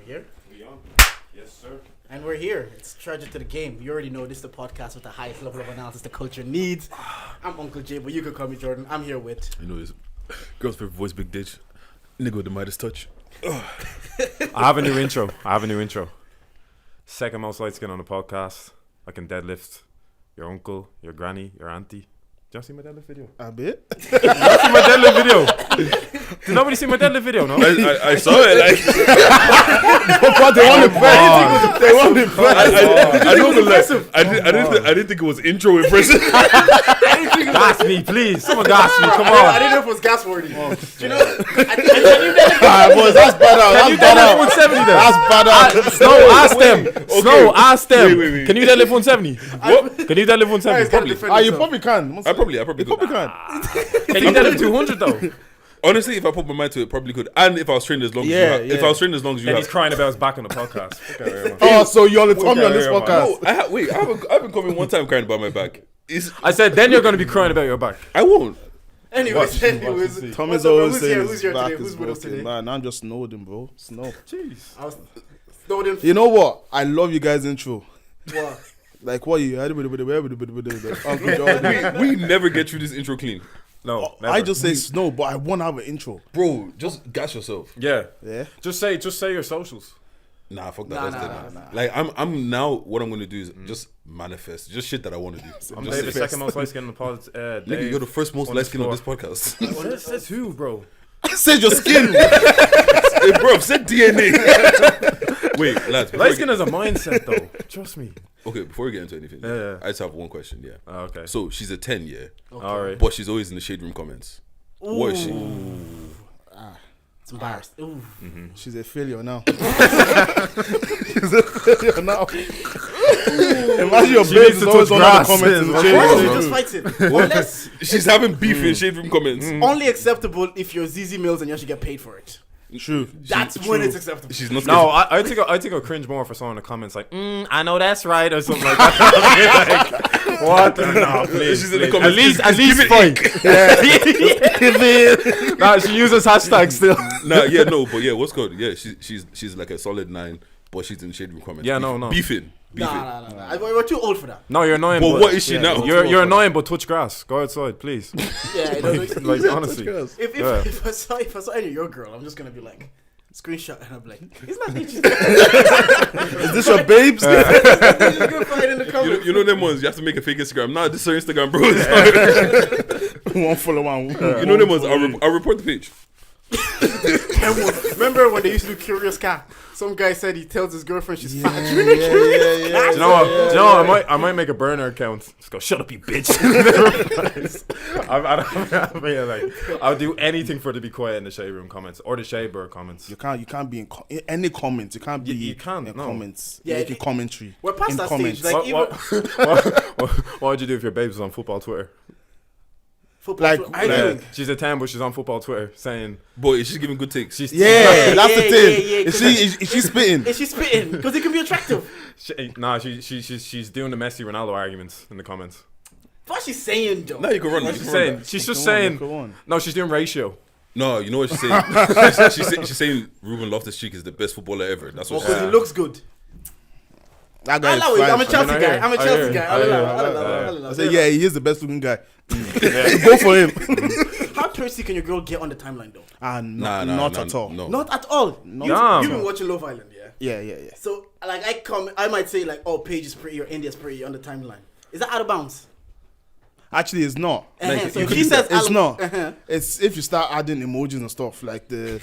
here? We on? Yes, sir. And we're here. It's Treasure to the Game. You already know this is the podcast with the highest level of analysis the culture needs. I'm Uncle Jay, but you can call me Jordan. I'm here with... You know, his girl's favorite voice, Big Ditch. Nigga with the Midas touch. I have a new intro. Second most light skin on the podcast. I can deadlift your uncle, your granny, your auntie. Did y'all see my deadlift video? A bit. Did y'all see my deadlift video? Did nobody see my deadlift video? No. I saw it. Like, but they want to play. They want to play. I didn't think it was intro impressive. Gas me, please. Someone gas me. Come I on. didn't know if it was gas worthy. Do you know? Boys, that's bad out. Can you deadlift 170 then? That's bad out. Snow, ask them. Snow, ask them. Wait. Can you deadlift 170? What? Can you deadlift 170? Probably. You probably can. I probably You could. probably can. Can you deadlift 200 though? Honestly, if I put my mind to it, probably could. And if I was trained as long as you have. If I was trained as long as you And have. he's crying about his back on the podcast. Oh, so you're on the Tommy on this Okay, podcast? No, I've been coming one time crying about my back. I said, then you're going to be crying about your back. I won't. Anyways. Tommy's What's up, always who's saying here? his Who's here back today? is Who's with us broken. today? Man, I'm just Snowden, bro. Snow. Jeez. I was Snowden. You know what? I love you guys' intro. What? Like, what you... Uncle Jordan. We never get through this intro clean. No, I just say Snow, but I want to have an intro. Bro, just gas yourself. Yeah. Yeah? Just say your socials. Nah, fuck that. Nah, That's dead, nah. man. Like, I'm now, what I'm going to do is just manifest. Just shit that I want to do. I'm Just David, say- second most light skin on the pod. Nigga, you're the first most light skin on this podcast. Well, this says who, bro? Said your skin. Hey, bro, said DNA. Wait, lads. before Light we skin get- is a mindset, though. Trust me. Okay, before we get into anything, Yeah. I just have one question, yeah. Oh, okay. So, she's a 10, yeah? All right. But she's always in the shade room comments. What is she? It's embarrassed. Ooh. She's a failure now. She's a failure now. Imagine your She babe needs is to always touch on the grass. comments in the Of shade course, She room. just fights it. Unless She's having beef in shade room comments. only acceptable if you're ZZ Mills and you should get paid for it. True. That's when it's acceptable. She's not No, I think I'll cringe more for someone in the comments like, I know that's right, or something like that. Like, what? No, please. She's in the please. comments. At least fight. Nah, she uses hashtags still. Nah, yeah, no, but yeah, what's good? Yeah, she's like a solid 9, but she's in shade room comments. Yeah, no. Beefing. Nah. We're too old for that. No, you're annoying. But what is she now? You're annoying, but touch grass. Go outside, please. Yeah, it doesn't. Like honestly. If I saw any of your girl, I'm just gonna be like, screenshot, and I'm like, isn't that bitch? Is this your babes? You can find in the comments. You know them ones, you have to make a fake Instagram. Nah, this is her Instagram, bro. It's not- One follow one. You know them ones, I'll report the page. Remember when they used to do Curious Cat? Some guy said he tells his girlfriend she's fat. Yeah. Do you know what? Do you know what? I might make a burner account. Just go, shut up, you bitch. I'll do anything for it to be quiet in the shade room comments or the shade bird comments. You can't be in any comments. You can't be You can't, in no. comments. Yeah, Making commentary. We're past in that comments. stage. Like, What would you do if your babes was on football Twitter? football. like, Arguing. She's a 10, but she's on football Twitter saying Boy, she's giving good takes. she's Yeah, that's the yeah, thing. yeah, Is she spitting? Is she spitting? Because it can be attractive. She's doing the Messi Ronaldo arguments in the comments. What's she saying, Joe? Now you can run. She's saying she's just saying Go on. no. She's doing ratio. No, you know what she's saying? she's saying Ruben Loftus-Cheek is the best footballer ever. That's what she's Because saying. he looks good. That guy I'm is a fine. Chelsea I guy. hear. I'm a I Chelsea hear. guy. I hear. I said, yeah, he is the best looking guy. Go for him. How thirsty can your girl get on the timeline, though? Not at all. No. Not at all. Nah, You've man. been watching Love Island, yeah? Yeah. So, like, I might say, like, oh, Paige is pretty or India's pretty on the timeline. Is that out of bounds? Actually, it's not. So if she says It's not. Uh-huh. It's if you start adding emojis and stuff like the.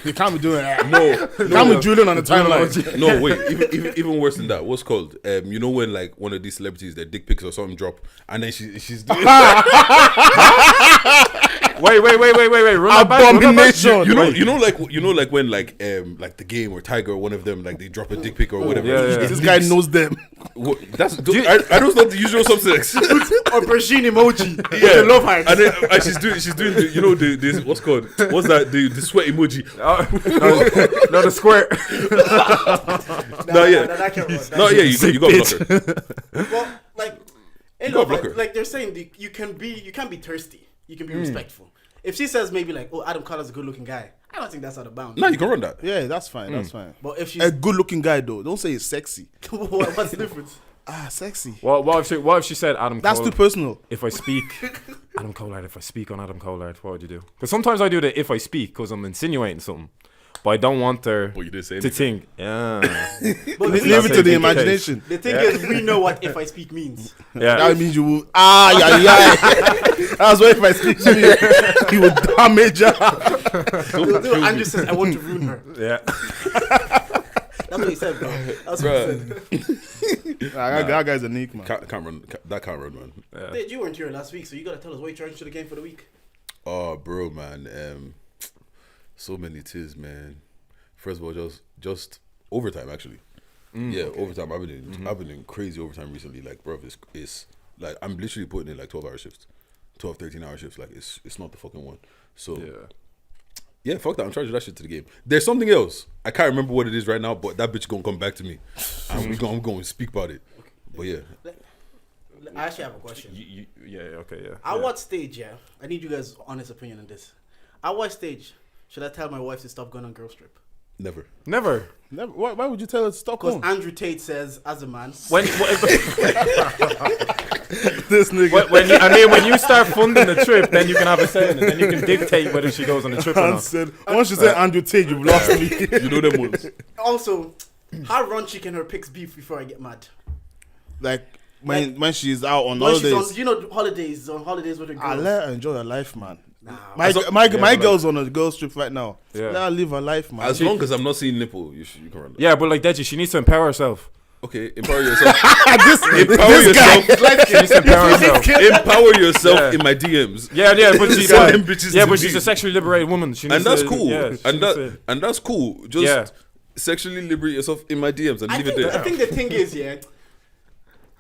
You can't be doing that. No, You can't be drooling on the timeline. No, wait. Even worse than that. What's called? You know when like one of these celebrities, their dick pics or something drop, and then she's doing. Wait. Run that back. Abomination. You know like when like the Game or Tiger or one of them like they drop a dick pic or whatever. yeah. This guy knows them. I know it's not the usual subtext. Aubergine emoji. Yeah, The love heart. and she's doing the what's called what's that the sweat emoji. No, the square. That can't work. No, yeah, you got to block her. Well, like, in gotta love, block her. like they're saying, you can't be thirsty. You can be respectful. If she says maybe like, oh, Adam Collar's a good-looking guy, I don't think that's out of bounds. No, you can run that. Yeah, that's fine. That's fine. But if she's A good-looking guy though, don't say he's sexy. what's the difference? Sexy. Well, what if she said Adam That's Cole? too personal. If I speak Adam Collard, if I speak on Adam Collard, what would you do? Because sometimes I do the if I speak because I'm insinuating something, but I don't want her But you didn't say to anything. think. Yeah, But Leave the it to the case. imagination. thing is, we know what if I speak means. yeah. That means you will. That's why if I speak to you, he will damage her. Andrew says, I want to ruin her. Yeah. That's what he said, bro. That's what he said. That guy's a nick, man. Can't run. That can't run, man. Dude, you weren't here last week, so you gotta tell us what you charged to the game for the week. Oh, bro, man. So many tis, man. First of all, just overtime, actually. Overtime. I've been in crazy overtime recently. Like, bro, it's like I'm literally putting in like 12-hour shifts, 12, 13-hour shifts. Like, it's not the fucking one. So yeah, fuck that. I'm charging that shit to the game. There's something else. I can't remember what it is right now, but that bitch gonna come back to me. I'm going to speak about it. But yeah. I actually have a question. At what stage, I need you guys' honest opinion on this. At what stage should I tell my wife to stop going on girls trip? Never. Never. Why would you tell her to stop Because going? Andrew Tate says, as a man, When This nigga. when you start funding the trip, then you can have a say in it. Then you can dictate whether she goes on the trip or not. Once you say Andrew Tate, you've lost me. You know them ones. also, how raunchy can her pics be before I get mad? Like when she's out on When she's holidays, on, holidays with her girls. I let her enjoy her life, man. Nah, My girl's on a girls trip right now. Yeah. Let her live her life, man. As long as I'm not seeing nipple, you can run that. Yeah, but like Deji, she needs to empower herself. Okay, empower yourself. Empower yourself. She needs to empower herself. Empower yourself Yeah. in my DMs. Yeah, but she, Send them bitches to she's me. a sexually liberated woman. She needs And that's to, cool. Yeah, she and needs to- that's cool. Just sexually liberate yourself in my DMs and leave it there. I think the thing is,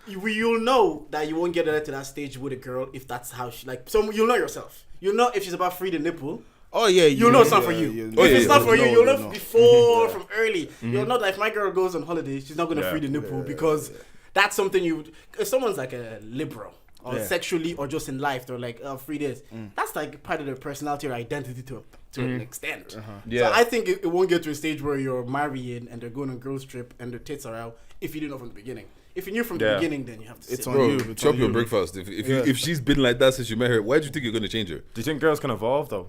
you'll know that you won't get her to that stage with a girl if that's how she like. So you'll know yourself. You'll know if she's about free the nipple. Oh yeah, You'll know it's not for you. If it's not for you, you'll know before from early. You'll know that if my girl goes on holiday, she's not gonna free the nipple because that's something you. If someone's like a liberal or sexually or just in life, they're like, oh, free this. That's like part of their personality or identity to an extent. So I think it won't get to a stage where you're marrying and they're going on girls trip and their tits are out if you didn't know from the beginning. If you knew from the beginning, then you have to. It's sit. on Bro, you. chop your breakfast. If she's been like that since you met her, why do you think you're gonna change her? Do you think girls can evolve though?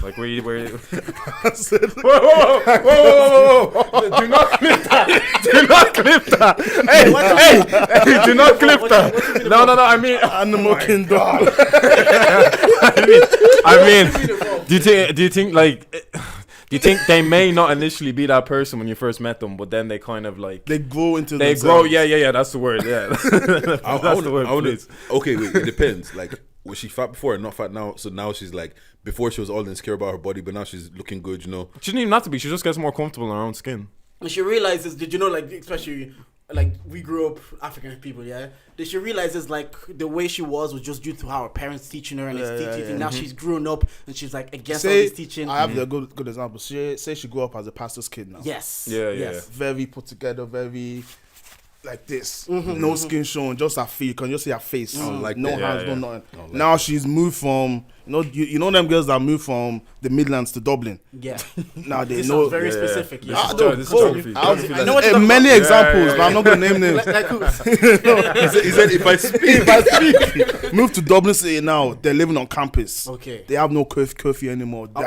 Like where? Whoa! Do not clip that! Do not clip that! Hey! Do not clip that! No! I mean, Animal Kingdom. I mean, do you think like? Do you think they may not initially be that person when you first met them, but then they kind of like They grow into they themselves. grow? Yeah. That's the word. Yeah, that's the word. Please. Okay, wait. It depends. Like, was she fat before and not fat now? So now she's like, before she was all insecure about her body, but now she's looking good. You know. She didn't even have to be. She just gets more comfortable in her own skin. And she realizes, did you know, like, especially, like, we grew up African people, Did she realizes, like, the way she was just due to how her parents teaching her and it's teaching. Now she's grown up and she's, like, against all this teaching. I have a good example. Say she grew up as a pastor's kid now. Yes. Yeah. Very put together, very like this. No skin showing, just her feet. You can just see her face. like no that. hands, Yeah. no nothing. Now she's moved from, you know them girls that moved from the Midlands to Dublin. Yeah. Now they This know. sounds very specific. This Yeah. is geography. This is geography. I know what you're talking Many about. examples, but I'm not gonna name names. Like who? He said, if I speak, Moved to Dublin City now. They're living on campus. Okay. They have no curfew anymore. They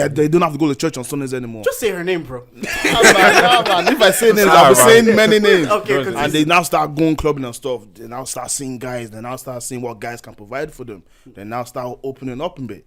don't have to go to church on Sundays anymore. Just say her name, bro. Man. If I say names, I'll be saying many names. Okay, And they now start going clubbing and stuff. They now start seeing guys. They now start seeing what guys can provide for them. They now start opening up a bit.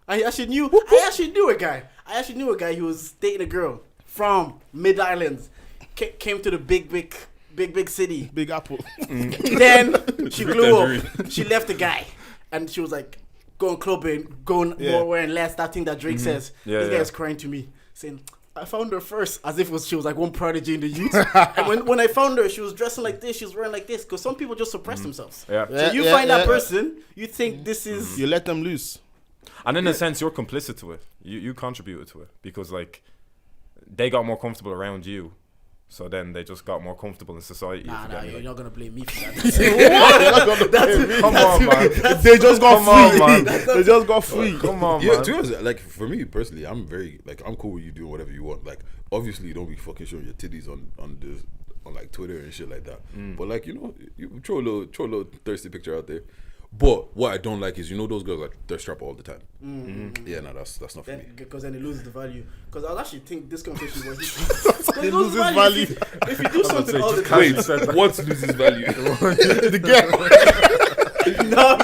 I actually knew a guy. I actually knew a guy who was dating a girl from Mid Islands. Came to the big city. Big Apple. Then she blew up. She left the guy, and she was like going clubbing, more wearing less. That thing that Drake says. This guy is crying to me, saying, "I found her first," as if she was like one prodigy in the youth. And when I found her, she was dressing like this. She was wearing like this. Because some people just suppress themselves. Yeah. So you find that person, you think this is. You let them loose. And in a sense, you're complicit to it. You contributed to it because like they got more comfortable around you, So then they just got more comfortable in society. Nah, you're not gonna blame me for that. Come on, man. They just got Come on, man. They just got free. Come on, Yeah, man. to be honest, like for me personally, I'm very like I'm cool with you doing whatever you want. Like obviously, you don't be fucking showing your titties on like Twitter and shit like that. But like you throw a little thirsty picture out there. But what I don't like is those girls like they're strap all the time. Yeah, no, that's not for me. Because then it loses the value. Because I actually think this conversation was It loses value. If you do something all the time. Wait, what loses value? The girl. No.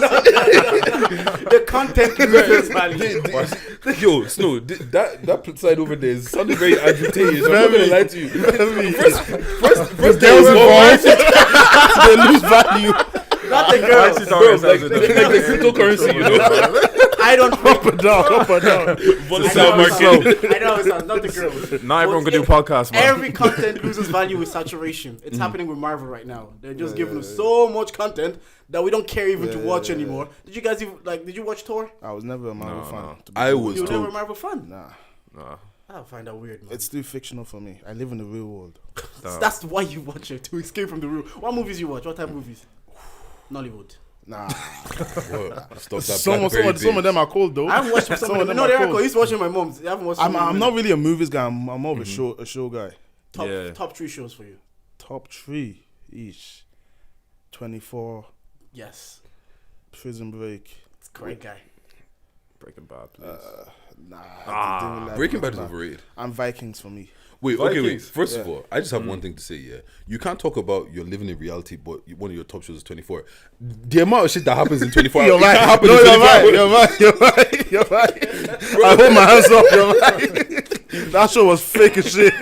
The content loses value. Yo, Snow, that side over there is sounding very agitated. I'm not gonna lie to you. First Girls involved. They lose value. Not the girls. Bro, like the cryptocurrency, I don't Up and down. volatile market. I know it's not the girls. Not everyone can do podcasts, man. Every content loses value with saturation. It's happening with Marvel right now. They're just giving us so much content that we don't care even to watch anymore. Did you guys did you watch Thor? I was never a Marvel fan. No. I was You were never a told. Marvel fan? Nah. I find that weird, man. It's too fictional for me. I live in the real world. That's why you watch it, to escape from the real. What movies you watch? What type of movies? Nollywood. Nah. Stop that Some of them are cold though. I haven't watched some of them. No, they are cool. He's watching my mom's. I haven't watched I'm not really a movies guy. I'm more of a show guy. Top 3 shows for you. Top 3 each. 24. Yes. Prison Break. It's a great guy. Breaking Bad, please. Breaking Bad is overrated. And Vikings for me. Wait. Vikings. First of all, I just have one thing to say. Yeah, you can't talk about you're living in reality, but one of your top shows is 24. The amount of shit that happens in 24 hours, You're right. Happen No, in you're 24 hours. right. I hold my hands up. You're right. That show was fake as shit.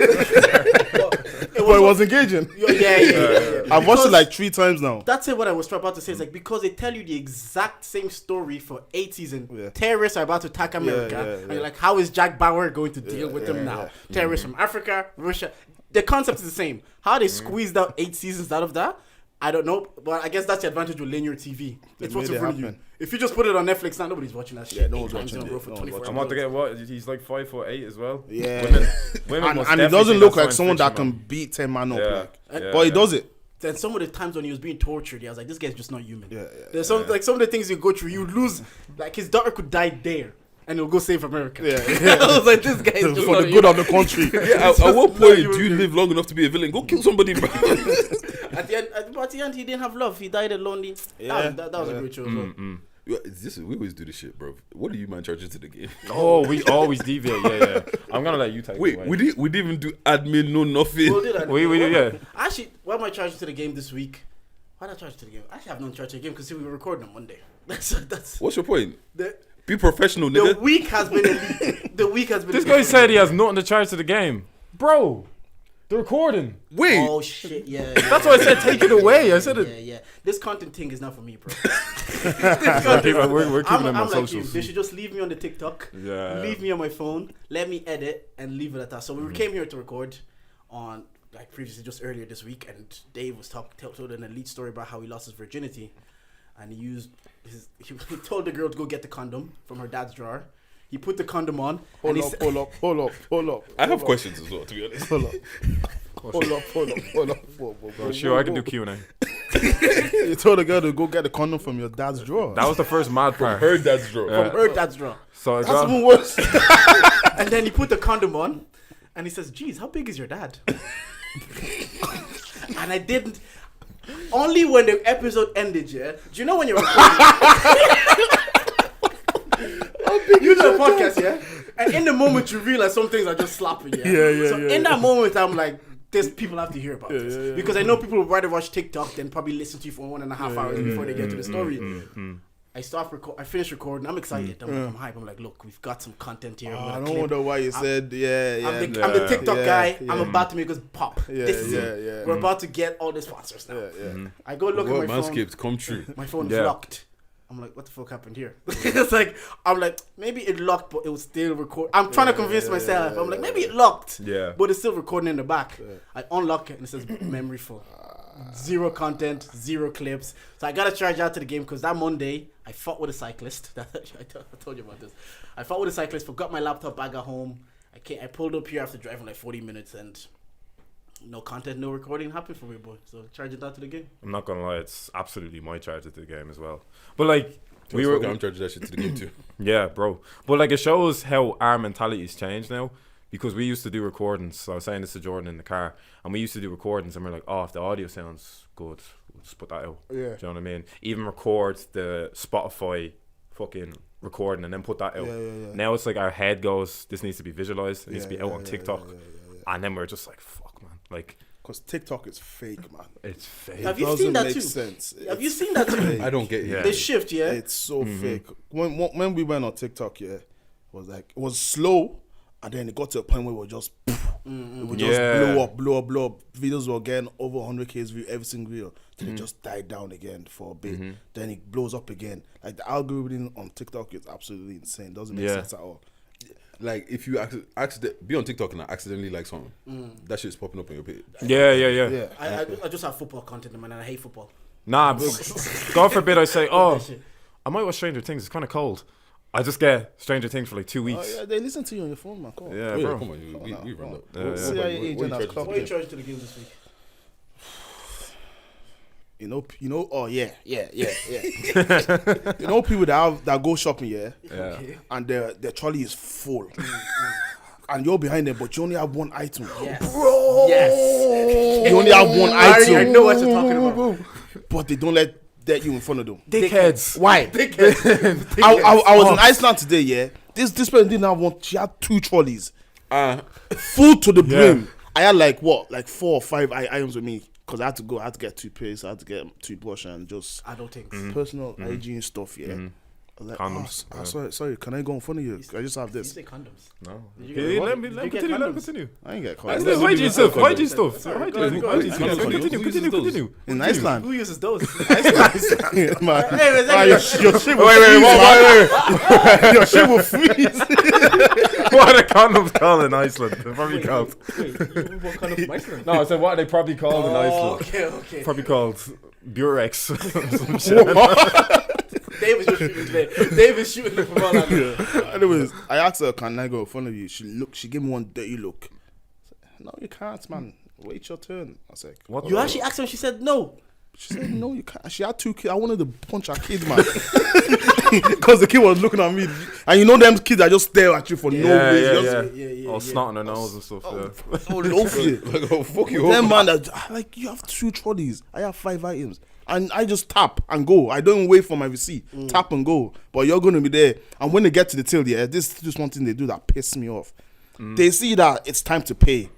But it was engaging. Yeah. I've watched it like 3 times now. That's what I was about to say. It's like because they tell you the exact same story for 8 seasons. Yeah. Terrorists are about to attack America, and you're like, how is Jack Bauer going to deal with them now? Terrorists from Africa, Russia. The concept is the same. How they squeezed out 8 seasons out of that, I don't know. But I guess that's the advantage with linear TV. It's what's in front of you. If you just put it on Netflix, now nobody's watching that shit. Yeah, no one's watching it. For 24 I'm about to get what? He's like 5'8" as well. Yeah. Women must And it definitely doesn't think look that's like someone that science can beat 10 man up. Yeah. But he does it. Then some of the times when he was being tortured, I was like, this guy's just not human. Yeah. There's some like some of the things you go through, you lose. Like his daughter could die there, and he'll go save America. Yeah. I was like, this guy is just For not the good human. of the country. Yeah, at what point do you live long enough to be a villain? Go kill somebody, bro. At the end, he didn't have love. He died alone. That was a great show as well. We always do this shit, bro. What do you man charge into the game? Oh, we always deviate. Yeah. I'm gonna let you take. Wait, we didn't even do admin, no nothing. We'll do that. We do, yeah. Actually, why am I charging to the game this week? Why did I charge to the game? I actually have no charge to the game because we were recording on Monday. That's What's your point? the Be professional, nigga. week has been elite. The week has been. This elite. guy said he has nothing to charge to the game, bro. The recording. Wait. Oh shit! Yeah. That's why I said take it away. I said it. Yeah. This content thing is not for me, bro. We're keeping them on I'm like you. socials. They should just leave me on the TikTok. Yeah. Leave me on my phone. Let me edit and leave it at that. So we came here to record on like previously just earlier this week, and Dave was told an elite story about how he lost his virginity, and he told the girl to go get the condom from her dad's drawer. He put the condom on. Hold up. I have questions as well, to be honest. Hold up. Sure, I can do Q&A. You told the girl to go get the condom from your dad's drawer. That was the first mad part. Heard that's true. From her dad's drawer. So I That's got, even worse. And then he put the condom on, and he says, "Geez, how big is your dad?" And I didn't. Only when the episode ended, yeah. Do you know when you're recording? You do a podcast, yeah. And in the moment, you realize some things are just slapping, yeah. So in that moment, I'm like, "There's people have to hear about this," because I know people would rather watch TikTok than probably listen to you for 1.5 hours before they get to the story. I finished recording. I'm excited. I'm hype. I'm like, look, we've got some content here. I don't wonder why you said, I'm the TikTok guy. I'm about to make us pop. This is it. yeah. We're about to get all the sponsors now. I go look What at my phone. Manscaped come true. My phone's Yeah. locked. I'm like, what the fuck happened here? It's like, I'm like, maybe it locked, but it was still recording. I'm trying to convince myself. I'm like, maybe it locked. Yeah. But it's still recording in the back. I unlock it and it says memory full. Zero content, 0 clips. So I got to charge out to the game because that Monday, I fought with a cyclist. I told you about this. I fought with a cyclist, forgot my laptop bag at home. I pulled up here after driving like 40 minutes and no content, no recording happened for me, boy. So charge it down to the game. I'm not gonna lie, it's absolutely my charge to the game as well. But like, I'm charging that shit to the game too. Yeah, bro. But like, it shows how our mentality's changed now. Because we used to do recordings. So I was saying this to Jordan in the car, and we used to do recordings, and we're like, oh, if the audio sounds good, we'll just put that out. Yeah. Do you know what I mean? Even record the Spotify fucking recording and then put that out. Yeah. Now it's like our head goes, this needs to be visualized. It needs to be out on TikTok. And then we're just like, fuck, man. Like, because TikTok is fake, man. it's fake. Have you seen that too? Sense. Have you seen that too? I don't get it. Yeah. The shift, yeah. It's so fake. When we went on TikTok, yeah, it was slow, and then it got to a point where it would just, it would just blow up. Videos were getting over 100K view every single video. Then it just died down again for a bit. Then it blows up again. Like the algorithm on TikTok is absolutely insane. Doesn't make sense at all. Like if you be on TikTok and accidentally like something, that shit's popping up on your page. Yeah. I just have football content, man, and I hate football. Nah, God forbid I say, oh, I might watch Stranger Things. It's kind of cold. I just get Stranger Things for like 2 weeks. Oh, yeah, they listen to you on your phone, man. Come on. Yeah, Oh, bro. yeah, come on, we run that. CIA agent has clocked What are you it. charging to the game this week? You know. Oh yeah. You know people that go shopping, yeah, Okay. and their trolley is full, and you're behind them, but you only have one item. Yes. Bro. Yes. You only have one I item, know what you're talking about. but they don't let you in front of them. Dickheads. Why? I was in Iceland today, yeah. This person didn't have one. She had 2 trolleys, full to the brim. I had like 4 or 5 items with me because I had to get toothpaste, I had to get toothbrush and just adult things. personal hygiene stuff. Yeah. I was like, Condoms. sorry, can I go in front of you? I just have You this. say condoms. No. You Okay, get- let me you get continue. I ain't get Hygiene caught. stuff. Hygiene stuff. Sorry, go ahead. Continue. In Iceland. Who uses those? Man, Hey, your shit will freeze. Your shit will freeze. What are condoms called in Iceland? They're probably called. Wait, you bought condoms from Iceland? No, I said what are they probably called in Iceland? Okay. Probably called Burex. Some shit. Dave is just shooting today. Dave is shooting the football at me. Anyways, I asked her, can I go in front of you? She gave me one dirty look. I said, no, you can't, man. Wait your turn. I was like, What? You actually asked her and she said no. she said, no, you can't. She had 2 kids. I wanted to punch her kid, man. Because the kid was looking at me. And you know them kids that just stare at you for no reason. Just, All snot on their nose and stuff. so loafy. Like, oh, fuck you. Them man that like you have 2 trolleys. I have 5 items. And I just tap and go. I don't even wait for my receipt. Tap and go. But you're gonna be there. And when they get to the till, yeah, this is just one thing they do that pisses me off. They see that it's time to pay.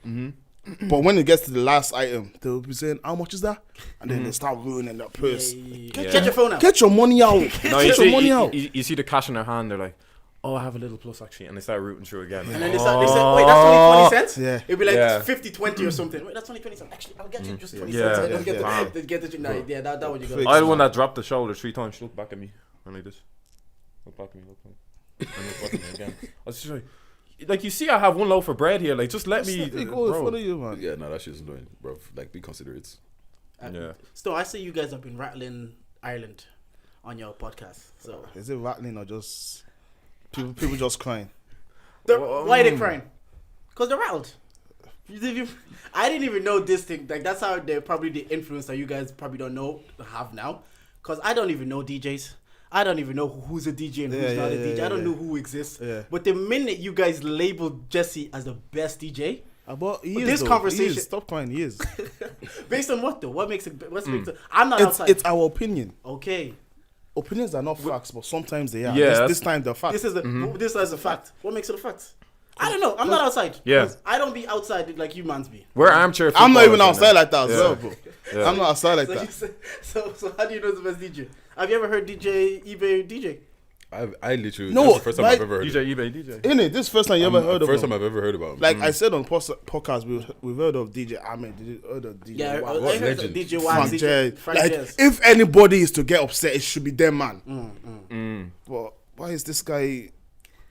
But when it gets to the last item, they'll be saying, how much is that? And then they start ruining their purse. Get your phone out. Get your money out. No, Get your money out. You see the cash in their hand. They're like, oh, I have a little plus actually, and they start rooting through again. And then they said, wait, that's only 20 cents? Yeah. It'd be like Yeah. 50-20 or something. Wait, that's only 20 cents. Actually, I'll get you just 20 Yeah. cents. And Yeah. then get the no, yeah, that one you got. I had one that dropped the shoulder 3 times. She looked back at me, and like this. Look back at me, look back. And look back at me again. I was just like, you see, I have one loaf of bread here. Like, just let me, They go in front bro. of you, man. Yeah, no, that shit's annoying, bro. Like, be considerate. Yeah. Still, I see you guys have been rattling Ireland on your podcast. So Is it rattling or just people just crying? why are they crying? Because they're rattled. I didn't even know this thing. Like, that's how they're probably the influence that you guys probably don't know have now. Because I don't even know DJs. I don't even know who's a DJ and who's not a DJ. I don't know who exists. Yeah. But the minute you guys labeled Jesse as the best DJ, But he But is, this though. conversation- He is. Stop crying. He is. based on what though? What makes it? What's makes it? I'm not outside. It's our opinion. Okay. Opinions are not facts, but sometimes they are. Yeah, This time they're facts. This is a fact. What makes it a fact? I don't know. I'm not outside. Yeah. 'Cause I don't be outside like you mans be. We're armchair. I'm not even footballers outside in like that as Yeah. well, bro. Yeah. I'm not outside like So, that. so how do you know the best DJ? Have you ever heard DJ eBay DJ? I literally, No, that's the first time like- I've ever heard DJ, of eBay, DJ. Innit? This is the first time you ever heard of First him. time I've ever heard about him. Like I said on podcast, we've heard of DJ Ahmed. Did you heard of DJ? Yeah, Wow. I heard legend. DJ Frank Wax, J. DJ Frank Like Jazz. if anybody is to get upset, it should be them, man. But why is this guy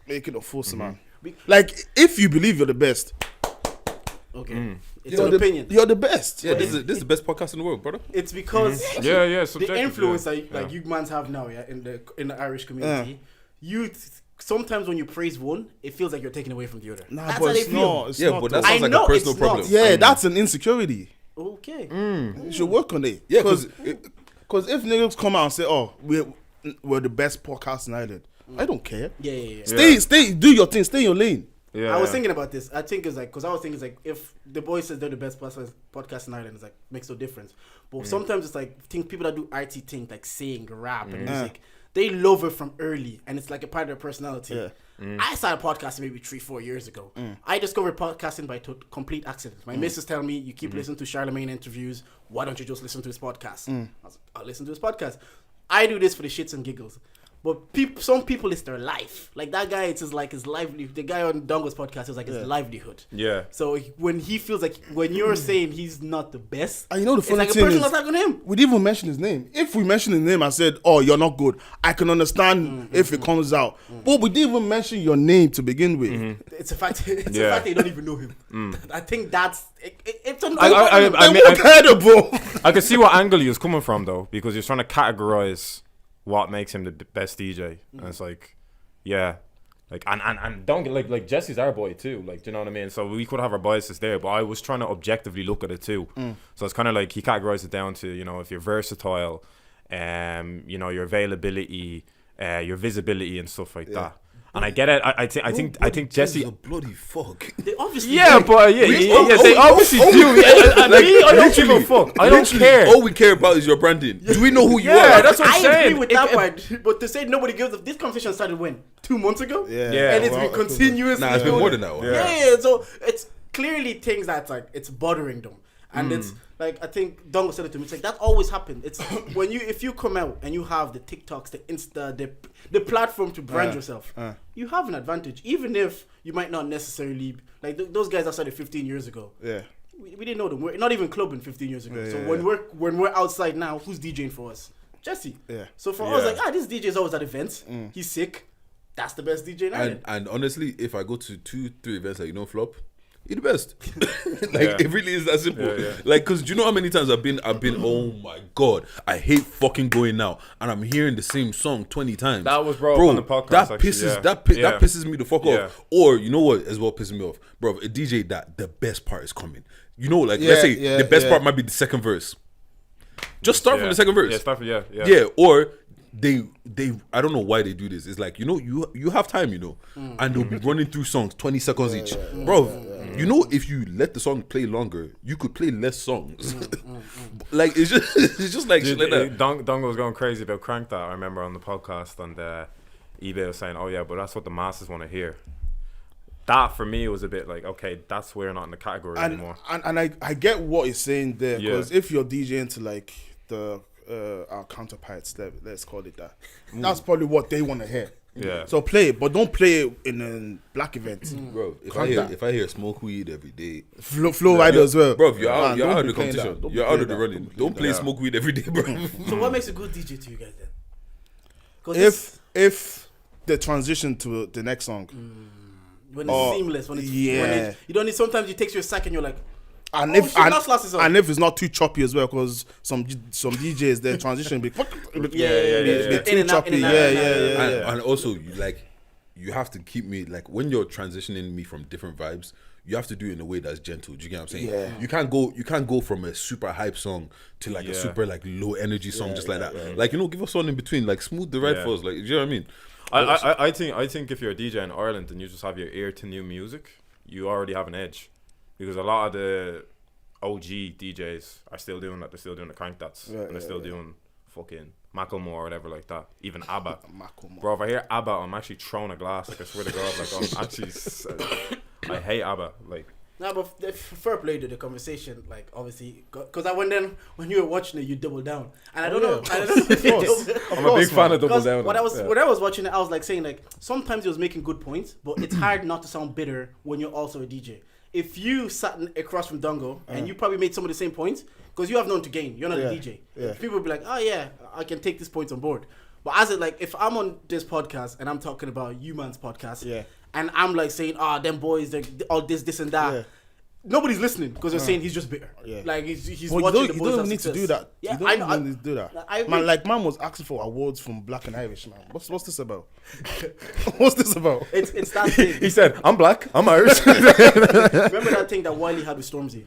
making a fuss, man? Like if you believe you're the best, Okay, it's you're an the, opinion. You're the best. yeah, this is the best podcast in the world, brother. It's because Yeah, the subjective, influence yeah. that like you mans have now, yeah, in the Irish community, you sometimes when you praise one, it feels like you're taking away from the other. Nah, That's but how they it's feel. not. It's Yeah, not but though. that sounds I like know a personal it's not. problem. Yeah, that's an insecurity. Okay. You should work on it. Yeah, because if niggas come out and say, "Oh, we're the best podcast in Ireland," I don't care. Yeah. Stay, do your thing. Stay in your lane. Yeah. I was thinking about this. I think it's like, because I was thinking it's like, if the boy says they're the best podcast in Ireland, it's like, makes no difference. But sometimes it's like, think people that do arty things, like sing, rap, and music, they love it from early, and it's like a part of their personality. Yeah. I started podcasting maybe 3-4 years ago. I discovered podcasting by complete accident. My missus tell me, you keep listening to Charlemagne interviews, why don't you just listen to his podcast? I was like, I'll listen to his podcast. I do this for the shits and giggles. But some people, it's their life. Like that guy, it's like his livelihood. The guy on Dongo's podcast is like his livelihood. Yeah. So when he feels like, when you're saying he's not the best, And you know the funny it's like thing a personal is, attack on him. we didn't even mention his name. If we mention his name and said, "Oh, you're not good," I can understand if it comes out. But we didn't even mention your name to begin with. It's a fact. It's Yeah. a fact that you don't even know him. I think that's it's I can see what angle he was coming from though, because he's trying to categorize what makes him the best DJ, and it's like, yeah, like and don't get like Jesse's our boy too, like, do you know what I mean? So we could have our biases there, but I was trying to objectively look at it too. So it's kind of like he categorized it down to, you know, if you're versatile, you know, your availability, your visibility and stuff like that. And I get it. I think Jesse. a bloody fuck. They obviously Yeah, but they obviously do. And me, I don't give a fuck. I don't care. All we care about is your branding. Do we know who you Yeah, are? that's what I'm I saying. agree with that part, but to say nobody gives up, this conversation started when 2 months ago. Yeah, and it's well, been continuous. Nah, it's been more than that one. Yeah. So it's clearly things that's like it's bothering them, and it's like, I think Dongo said it to me. It's like that always happened. It's when if you come out and you have the TikToks, the Insta, the platform to brand yourself, you have an advantage, even if you might not necessarily like those guys that started 15 years ago. Yeah. We didn't know them. We're not even clubbing 15 years ago. Yeah, so yeah, when we're outside now, who's DJing for us? Jesse. Yeah. So for us, like, this DJ is always at events. He's sick. That's the best DJ in Ireland. And honestly, if I go to 2-3 events that you don't flop, you're the best. Like, it really is that simple. Like, because do you know how many times I've been, oh my God, I hate fucking going out, and I'm hearing the same song 20 times. That was bro on the podcast. That actually, pisses yeah. that pisses me the fuck off. Or you know what as well pisses me off? Bro, a DJ that the best part is coming. You know, like, let's say the best part might be the second verse. Just start from the second verse. Yeah, start from, yeah. Yeah, or they I don't know why they do this. It's like, you know, you have time, you know, and they'll be running through songs 20 seconds each. Bro, you know, if you let the song play longer, you could play less songs. Like, it's just like shit like that. Dongo was going crazy about Crank That, I remember, on the podcast, and eBay was saying, oh yeah, but that's what the masses want to hear. That for me was a bit like, okay, that's we're not in the category anymore. And I get what he's saying there, because if you're DJing to like the our counterparts, let's call it that, that's probably what they want to hear. Yeah. So play it, but don't play it in a black event. Bro, if Contact. I hear smoke weed every day, Flow rider as well. bro, you're out don't of be the playing competition. that. You're out of the running. Don't play that. smoke weed every day, bro. So what makes a good DJ to you guys then? 'Cause If the transition to the next song, when it's seamless, when it's yeah. you don't need. Sometimes it takes you a second. You're like, and oh, shit, that's last is on. and if it's not too choppy as well, because some DJs their transition be yeah, too in and out, choppy. in and out, Yeah. And also, you have to keep me, like, when you're transitioning me from different vibes, you have to do it in a way that's gentle. Do you get what I'm saying? Yeah. You can't go from a super hype song to like a super like low energy song just like that. yeah. Like, you know, give us one in between, like smooth the ride for us. Like, do you know what I mean? I think if you're a DJ in Ireland and you just have your ear to new music, you already have an edge, because a lot of the OG DJs are still doing that. They're still doing the Crank That's, and they're still doing fucking Macklemore or whatever like that. Even ABBA. Bro, if I hear ABBA, I'm actually throwing a glass. Like, I swear to God, like, I'm actually, I hate ABBA. Like, no, but fair play to the conversation. Like, obviously, because when you were watching it, you double down, and I don't know. I'm a big fan of double down. When I was watching it, I was like saying, like, sometimes he was making good points, but it's hard not to sound bitter when you're also a DJ. If you sat across from Dongo and you probably made some of the same points, because you have nothing to gain, you're not a DJ. Yeah. People will be like, oh yeah, I can take this point on board. But as it, like, if I'm on this podcast and I'm talking about you man's podcast, and I'm like saying, them boys, they're all this and that. nobody's listening because they're saying he's just bitter. Yeah. Like he's But watching you the don't boys even have need to success. do that. Yeah, you I don't know. even need to do that. I agree. Man, like man was asking for awards from Black and Irish. Man, what's this about? What's this about? It's that thing. He said, "I'm black. I'm Irish." Remember that thing that Wiley had with Stormzy?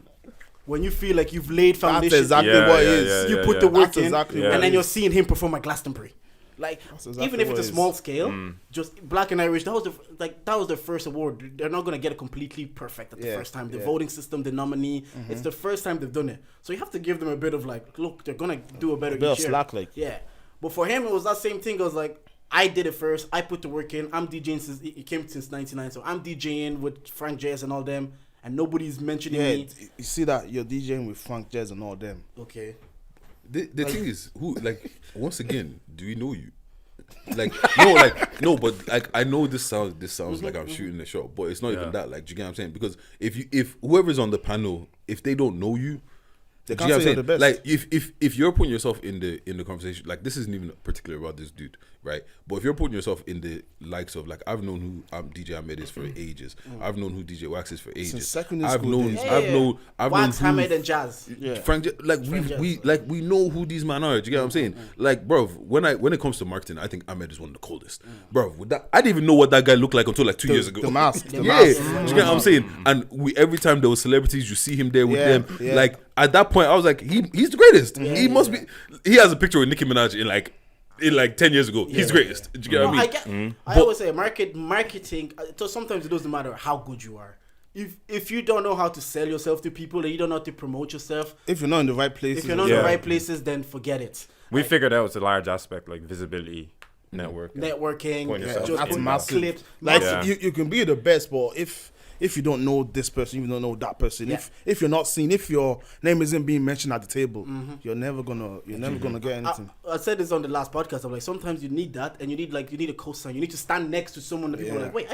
When you feel like you've laid foundation, That's exactly Yeah, what it yeah, is. yeah, you put the work That's in, exactly what and it then is. you're seeing him perform at Glastonbury. Like exactly even if what it's a it is. small scale, just Black and Irish. That was their first award. They're not gonna get it completely perfect at the first time. The voting system, the nominee, it's the first time they've done it. So you have to give them a bit of like, look, they're gonna do a better. A bit of each year. slack, like. Yeah, but for him it was that same thing. I was like, I did it first. I put the work in. I'm DJing since it came since '99. So I'm DJing with Frank Jazz and all them, and nobody's mentioning Yeah, me. you see that you're DJing with Frank Jazz and all them. Okay. The thing is, who like once again, do we know you? Like no, but like I know this sounds like I'm shooting the shot, but it's not even that. Like, do you get what I'm saying? Because if whoever's on the panel, if they don't know you, They do you can't get what I'm say you're saying? the best. Like if you're putting yourself in the conversation, like this isn't even particular about this dude, right? But if you're putting yourself in the likes of like I've known who DJ Ahmed is for ages. I've known who DJ Wax is for ages. Since secondary I've school known days. I've Wax, known who Hamed, and Jazz. Yeah. Frank, like we know who these men are. Do you get what I'm saying? Like, bro, when it comes to marketing, I think Ahmed is one of the coldest, bro. With that, I didn't even know what that guy looked like until like 2 years ago. The mask. yeah, do you get what I'm saying? And every time there were celebrities, you see him there with them. Yeah. Like at that point, I was like, he's the greatest. He must be. He has a picture with Nicki Minaj in like 10 years ago. He's the greatest. Do you get what I mean? I always say marketing. So sometimes it doesn't matter how good you are. If you don't know how to sell yourself to people, and you don't know how to promote yourself, If you're not in the right places. if you're not in the right places, then forget it. We figured out it's a large aspect like visibility, Networking, Point yourself just in put massive. clips. Like massive. you can be the best, but if you don't know this person, you don't know that person. Yeah. If you're not seen, if your name isn't being mentioned at the table, you're never gonna get anything. I said this on the last podcast. I'm like, sometimes you need that, and you need a co-sign. You need to stand next to someone that people are like, wait,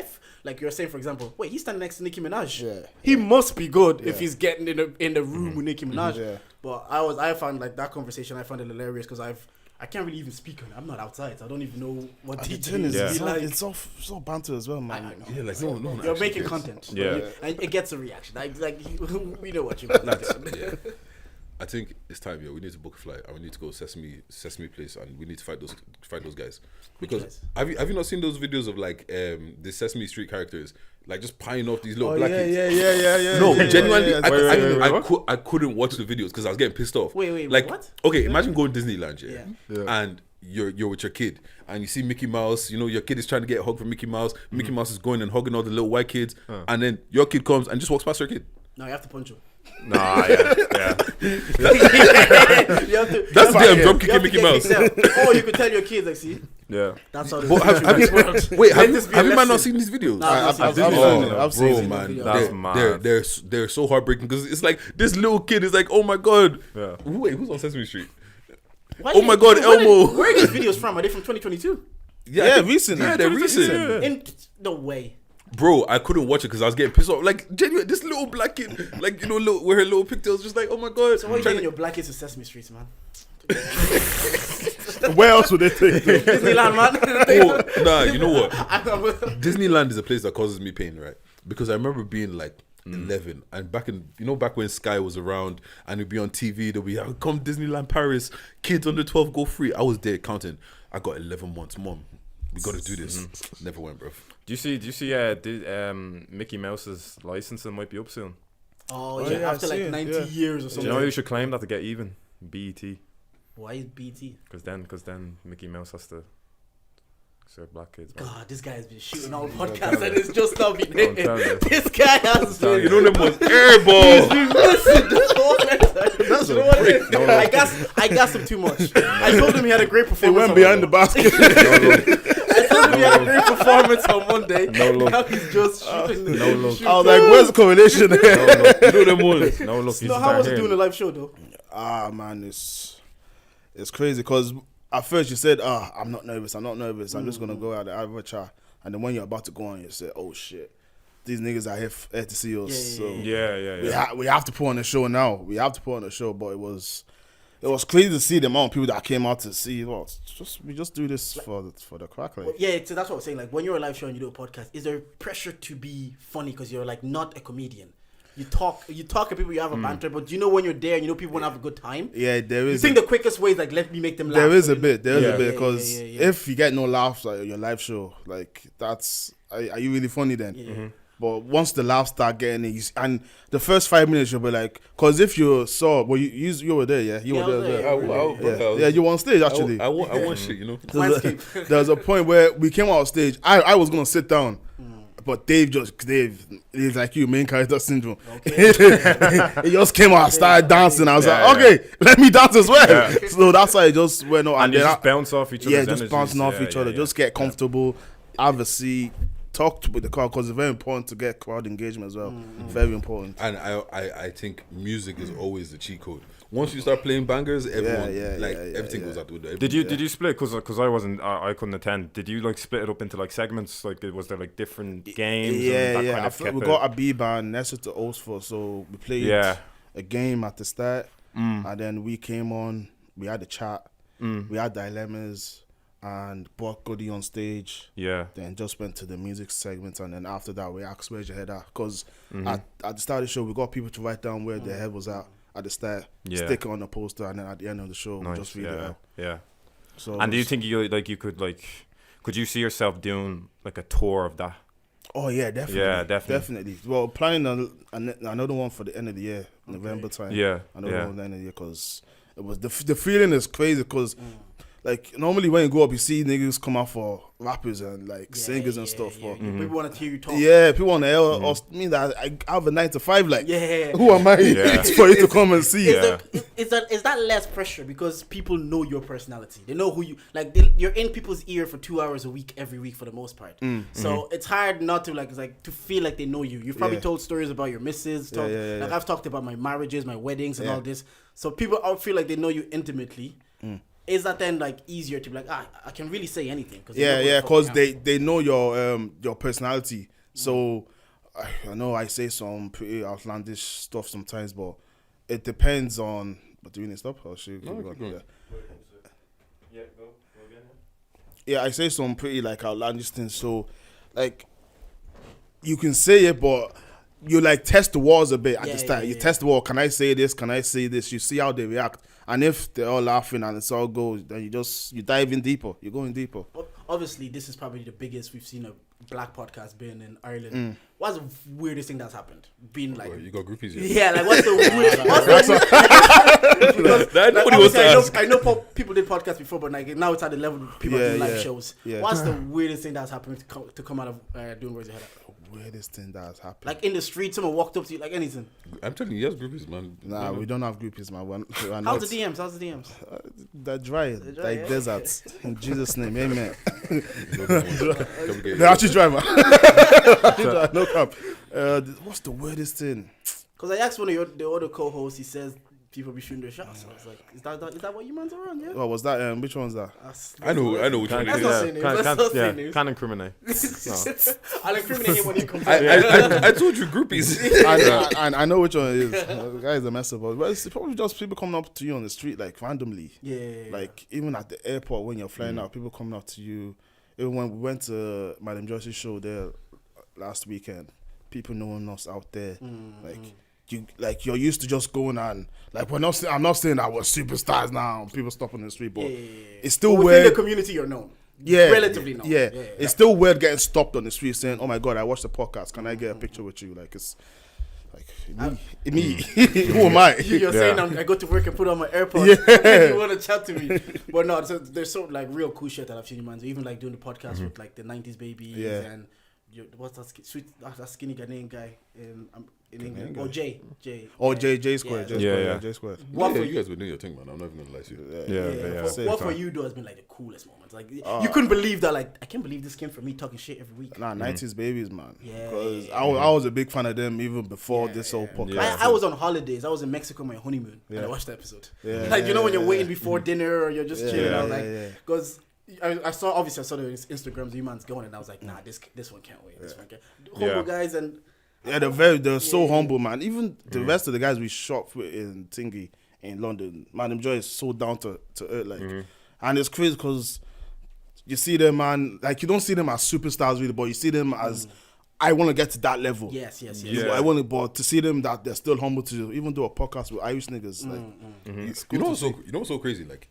like you're saying, for example, wait, he's standing next to Nicki Minaj. Yeah. He must be good if he's getting in the room with Nicki Minaj. Yeah. But I found like that conversation, I found it hilarious because I can't really even speak on it. I'm not outside, so I don't even know what The DJ thing is, is. it's, Like, it's all banter as well, man. Yeah, like no one you're actually making cares. content. Yeah. And it gets a reaction. Like we know what you mean. Yeah. I think it's time, yo. We need to book a flight and we need to go Sesame Place and we need to fight those guys. Because guys? have you not seen those videos of like the Sesame Street characters like just piling off these little black yeah, kids? yeah. No, yeah, genuinely, yeah, Wait, I couldn't watch the videos because I was getting pissed off. Wait, like, what? Okay, imagine going to Disneyland, Yeah. and you're with your kid, and you see Mickey Mouse. You know, your kid is trying to get a hug from Mickey Mouse. Mickey Mouse is going and hugging all the little white kids, and then your kid comes and just walks past your kid. No, you have to punch him. Nah, yeah. You have to, That's you have them to- drop you kicking have to Mickey get Mouse. kicked out. Or you could tell your kids, like, see, Yeah. that's how this But have you world. wait? Let this be a Have you man lesson. not seen these videos? Nah, I've seen Bro, it. man, That's mad. they're so heartbreaking because it's like this little kid is like, oh my god, Yeah. wait, who's on Sesame Street? Why Oh you- my God, Elmo. Where are these videos from? Are they from 2022? Yeah, I think- recently. Yeah, they're recent. In no way. Bro, I couldn't watch it because I was getting pissed off. Like, genuine, this little black kid, like, you know, with her little pigtails, just like, oh my god. So why are you Trying taking to- your black kids to Sesame Street, man? Where else would they take them? Disneyland, man. Oh, nah, you know what? I'm- Disneyland is a place that causes me pain, right? Because I remember being like 11 and back when Sky was around and it'd be on TV, there'll be come Disneyland Paris, kids under 12 go free. I was there counting. I got 11 months, mom. We got to do this. Never went, bro. Do you see Mickey Mouse's licensing might be up soon? Oh, Oh, yeah, yeah, after I see like it, 90 yeah. years or Do you something. know you should claim that to get even? BET. Why is BT? Because then Mickey Mouse has to serve black kids. man. God, this guy has been shooting all podcasts and it's just not been Don't hitting. tell you. This guy has been. You know them was airball. Listen, this whole time. That's what it is. I gassed him too much. I told him he had a great They performance. went on behind the Monday. basket. I told him he had a great performance on Monday. No look. Now he's just shooting. No look. shooting. I was like, where's the correlation there? No look. You know them was. No look. No, how was he doing a live show though? Man, it's crazy because at first you said, I'm not nervous. I'm just gonna go out there, have a chat, and then when you're about to go on, you say, oh shit, these niggas are here to see us. So Yeah. we have to put on a show now. We have to put on a show, but it was crazy to see the amount of people that came out to see. Well, we just do this for the crack, like. Yeah, so that's what I'm saying. Like when you're a live show and you do a podcast, is there pressure to be funny because you're like not a comedian? you talk to people, you have a banter, but you know when you're there, you know people want to have a good time. Yeah, there is. You think the quickest way is like let me make them laugh. There is a bit. There is a bit because yeah. if you get no laughs at your live show, like that's are you really funny then? Yeah. But once the laughs start getting it, and the first 5 minutes you'll be like, because if you saw, well, you were there, yeah, you were there. Yeah, you were on stage actually. I want shit, you know. There was a point where we came out of stage. I was gonna sit down, but Dave, he's like you, main character syndrome. Okay. He just came out, started dancing. I was like, okay, let me dance as well. Yeah. So that's why it just went on. And you just bounce off each other. Yeah, just bouncing off each other. Just get comfortable, have a seat. Talk with the crowd because it's very important to get crowd engagement as well. Very important. And I think music is always the cheat code. Once you start playing bangers, everyone everything goes out the window. Did you split? Because I couldn't attend. Did you like split it up into like segments? Like was there like different games? Yeah. We got a B band next to Oxford, so we played a game at the start, and then we came on. We had a chat. We had dilemmas. And brought Goody on stage. Yeah. Then just went to the music segment, and then after that we asked where's your head at? Because at the start of the show we got people to write down where their head was at the start, stick it on the poster, and then at the end of the show we just read it out. Yeah. So. And do you think could you see yourself doing like a tour of that? Oh yeah, definitely. Yeah, definitely. Well, planning another one for the end of the year, November time. Yeah. Another one at the end of the year because it was the feeling is crazy because. Like, normally when you go up, you see niggas come out for rappers and, like, singers and stuff. But people want to hear you talk. Yeah, people want to hear me that I have a 9 to 5, like, who am I for you to come and see? Is that less pressure because people know your personality? They know who you, like, you're in people's ear for 2 hours a week, every week for the most part. So it's hard not to, like, to feel like they know you. You've probably told stories about your misses. Like, I've talked about my marriages, my weddings and all this. So people feel like they know you intimately. Is that then like easier to be like I can really say anything? Cause because they know your personality. So I know I say some pretty outlandish stuff sometimes, but it depends on. But do we need to stop? Or should we go? Yeah, go again. Yeah, I say some pretty like outlandish things. So like you can say it, but you like test the walls a bit at the start. You test the wall. Can I say this? Can I say this? You see how they react. And if they're all laughing and it's all goes, then you dive in deeper. You're going deeper. Obviously, this is probably the biggest we've seen a black podcast being in Ireland. What's the weirdest thing that's happened? Being like, you got groupies. Yeah, like what's the weirdest? I know people did podcasts before, but like now it's at the level of people do live shows. Yeah. What's the weirdest thing that's happened to come out of doing Where's Your Head At? Weirdest thing that has happened. Like in the street, someone walked up to you, like anything. I'm telling you, yes, groupies, man. Nah, we don't have groupies, man. How's the DMs? They're dry, like deserts. In Jesus' name, amen. They're actually dry, man. No cap. What's the weirdest thing? Because I asked one of the other co-hosts, he says people be shooting their shots. So I was like, is that what you man's are on? Yeah. What was that? Which one's that? I know which one it is. Can't incriminate. I'll incriminate him when he comes. I told you groupies. and I know which one it is. The guy is a mess about. But it's probably just people coming up to you on the street like randomly. Yeah. Like even at the airport when you're flying out, people coming up to you. Even when we went to Madam Joyce's show there last weekend, people knowing us out there, you're used to just going and like I'm not saying that we're superstars now. People stop on the street, but it's still weird. Within the community, you're known. Yeah, relatively known. Yeah. It's still weird getting stopped on the street saying, "Oh my God, I watched the podcast. Can I get a picture with you?" Like it's like me. Who am I? You're saying I go to work and put on my AirPods. And you want to chat to me, but no. So there's so like real cool shit that I've seen, man. So even like doing the podcast with like the '90s babies and what's that that skinny Ghanaian guy in England? Or J Squared. J Squared. You guys would do your thing, man. I'm not even gonna lie to you. What for you though has been like the coolest moments? Like you couldn't believe that. Like I can't believe this came from me talking shit every week. Nah, 90s babies, man. Yeah, because I was a big fan of them even before this whole podcast. I was on holidays. I was in Mexico on my honeymoon and I watched the episode. Like you know when you're waiting before dinner or you're just chilling. I was like, because. I saw the Instagrams you man's going and I was like, nah, this one can't wait. This one can't. Humble guys and they're so humble, man. Even the rest of the guys we shot with in Tingy in London, Madam Joy is so down to earth, like, and it's crazy because you see them, man. Like you don't see them as superstars really, but you see them as I want to get to that level. Yes. Yeah. I want to, but to see them that they're still humble to even do a podcast with Irish niggas. It's cool. You know what's so crazy? Like,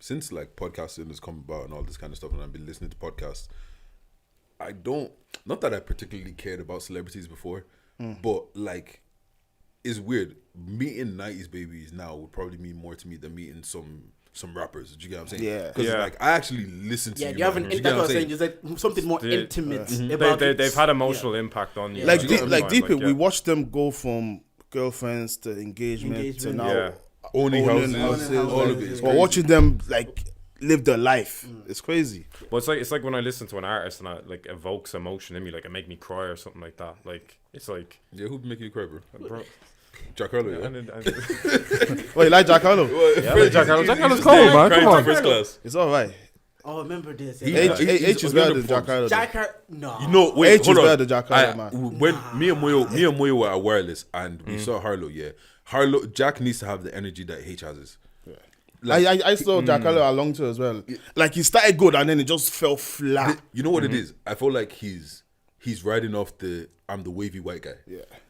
since like podcasting has come about and all this kind of stuff, and I've been listening to podcasts, not that I particularly cared about celebrities before, but like, it's weird. Meeting 90s babies now would probably mean more to me than meeting some rappers. Do you get what I'm saying? Yeah. Because like, I actually listen to you. Yeah, you have an man. Do you get what I'm saying? there's like something more intimate about it. They've had emotional impact on you. Like, That's deep, fine, we watched them go from girlfriends to engagement to now Owning houses, all of houses. it. But watching them like live their life, it's crazy. But it's like when I listen to an artist and it like evokes emotion in me, like it make me cry or something like that. Like it's like who'd make you cry, bro? bro. Jack Harlow, yeah. Oh, you like Jack Harlow? Yeah, like Jack Harlow. Jack Harlow's cold, man. Come on. First class. It's all right. Oh, I remember this. H is better than Jack Harlow. No. You know, wait, H is hold on. better than Jack Harlow, man. When me and Moyo were at Wireless and we saw Harlow, Jack needs to have the energy that H has. Like, I saw Jack Harlow along to as well. Like he started good and then it just fell flat. You know what it is? I feel like he's riding off the I'm the wavy white guy.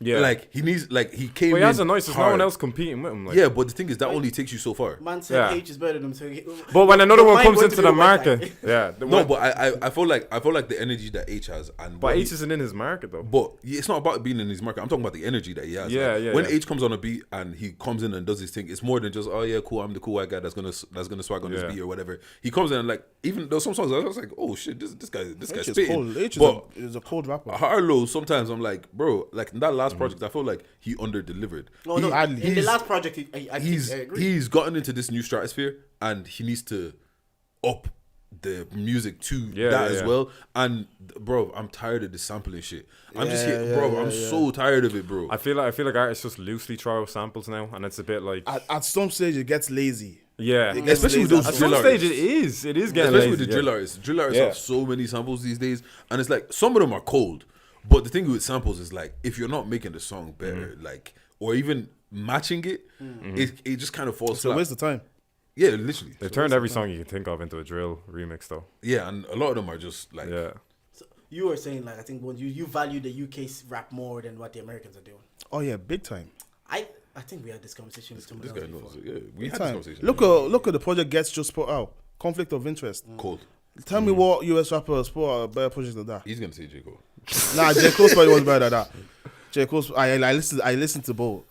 Yeah. Like he needs he came. But he has in a nice. There's no hard. one else competing with him. Like. Yeah, but the thing is that only takes you so far. Man said H is better than him. So But when another one comes going into to the be a white guy. market, yeah. No, but I feel like the energy that H has and But H isn't in his market though. But it's not about being in his market. I'm talking about the energy that he has. Yeah, like, yeah, when yeah. H comes on a beat and he comes in and does his thing, it's more than just cool. I'm the cool white guy that's gonna swag on this beat or whatever. He comes in and like even there's some songs I was like, oh shit, this guy's H is spitting. cold. H is a cold rapper. Harlow, sometimes I'm like, bro, like in that last project, I feel like he under-delivered. Oh, no, in the last project, I agree. He's gotten into this new stratosphere and he needs to up the music to as well. And bro, I'm tired of the sampling shit. I'm so tired of it, bro. I feel like artists just loosely throw samples now, and it's a bit like At some stage, it gets lazy. yeah. Especially with those At drill some stage, artists. it is getting Especially lazy, with the drill artists. Drill artists Yeah. have so many samples these days, and it's like some of them are cold. But the thing with samples is like if you're not making the song better, like or even matching it, it just kind of falls So flat. where's the time? Yeah, literally. They turned every song you can think of into a drill remix, though. Yeah, and a lot of them are just like Yeah. So you were saying like I think when you value the UK rap more than what the Americans are doing. Oh yeah, big time. I think we had this conversation with someone this else guy before. knows. Yeah, we Big had this time. conversation. Look at the project Gets just put out. Conflict of interest. Cold. Tell me what US rappers put out a better project than that. He's gonna say J. Cole. Nah, J. Cole's probably was better than that. J. Cole's I listened to both.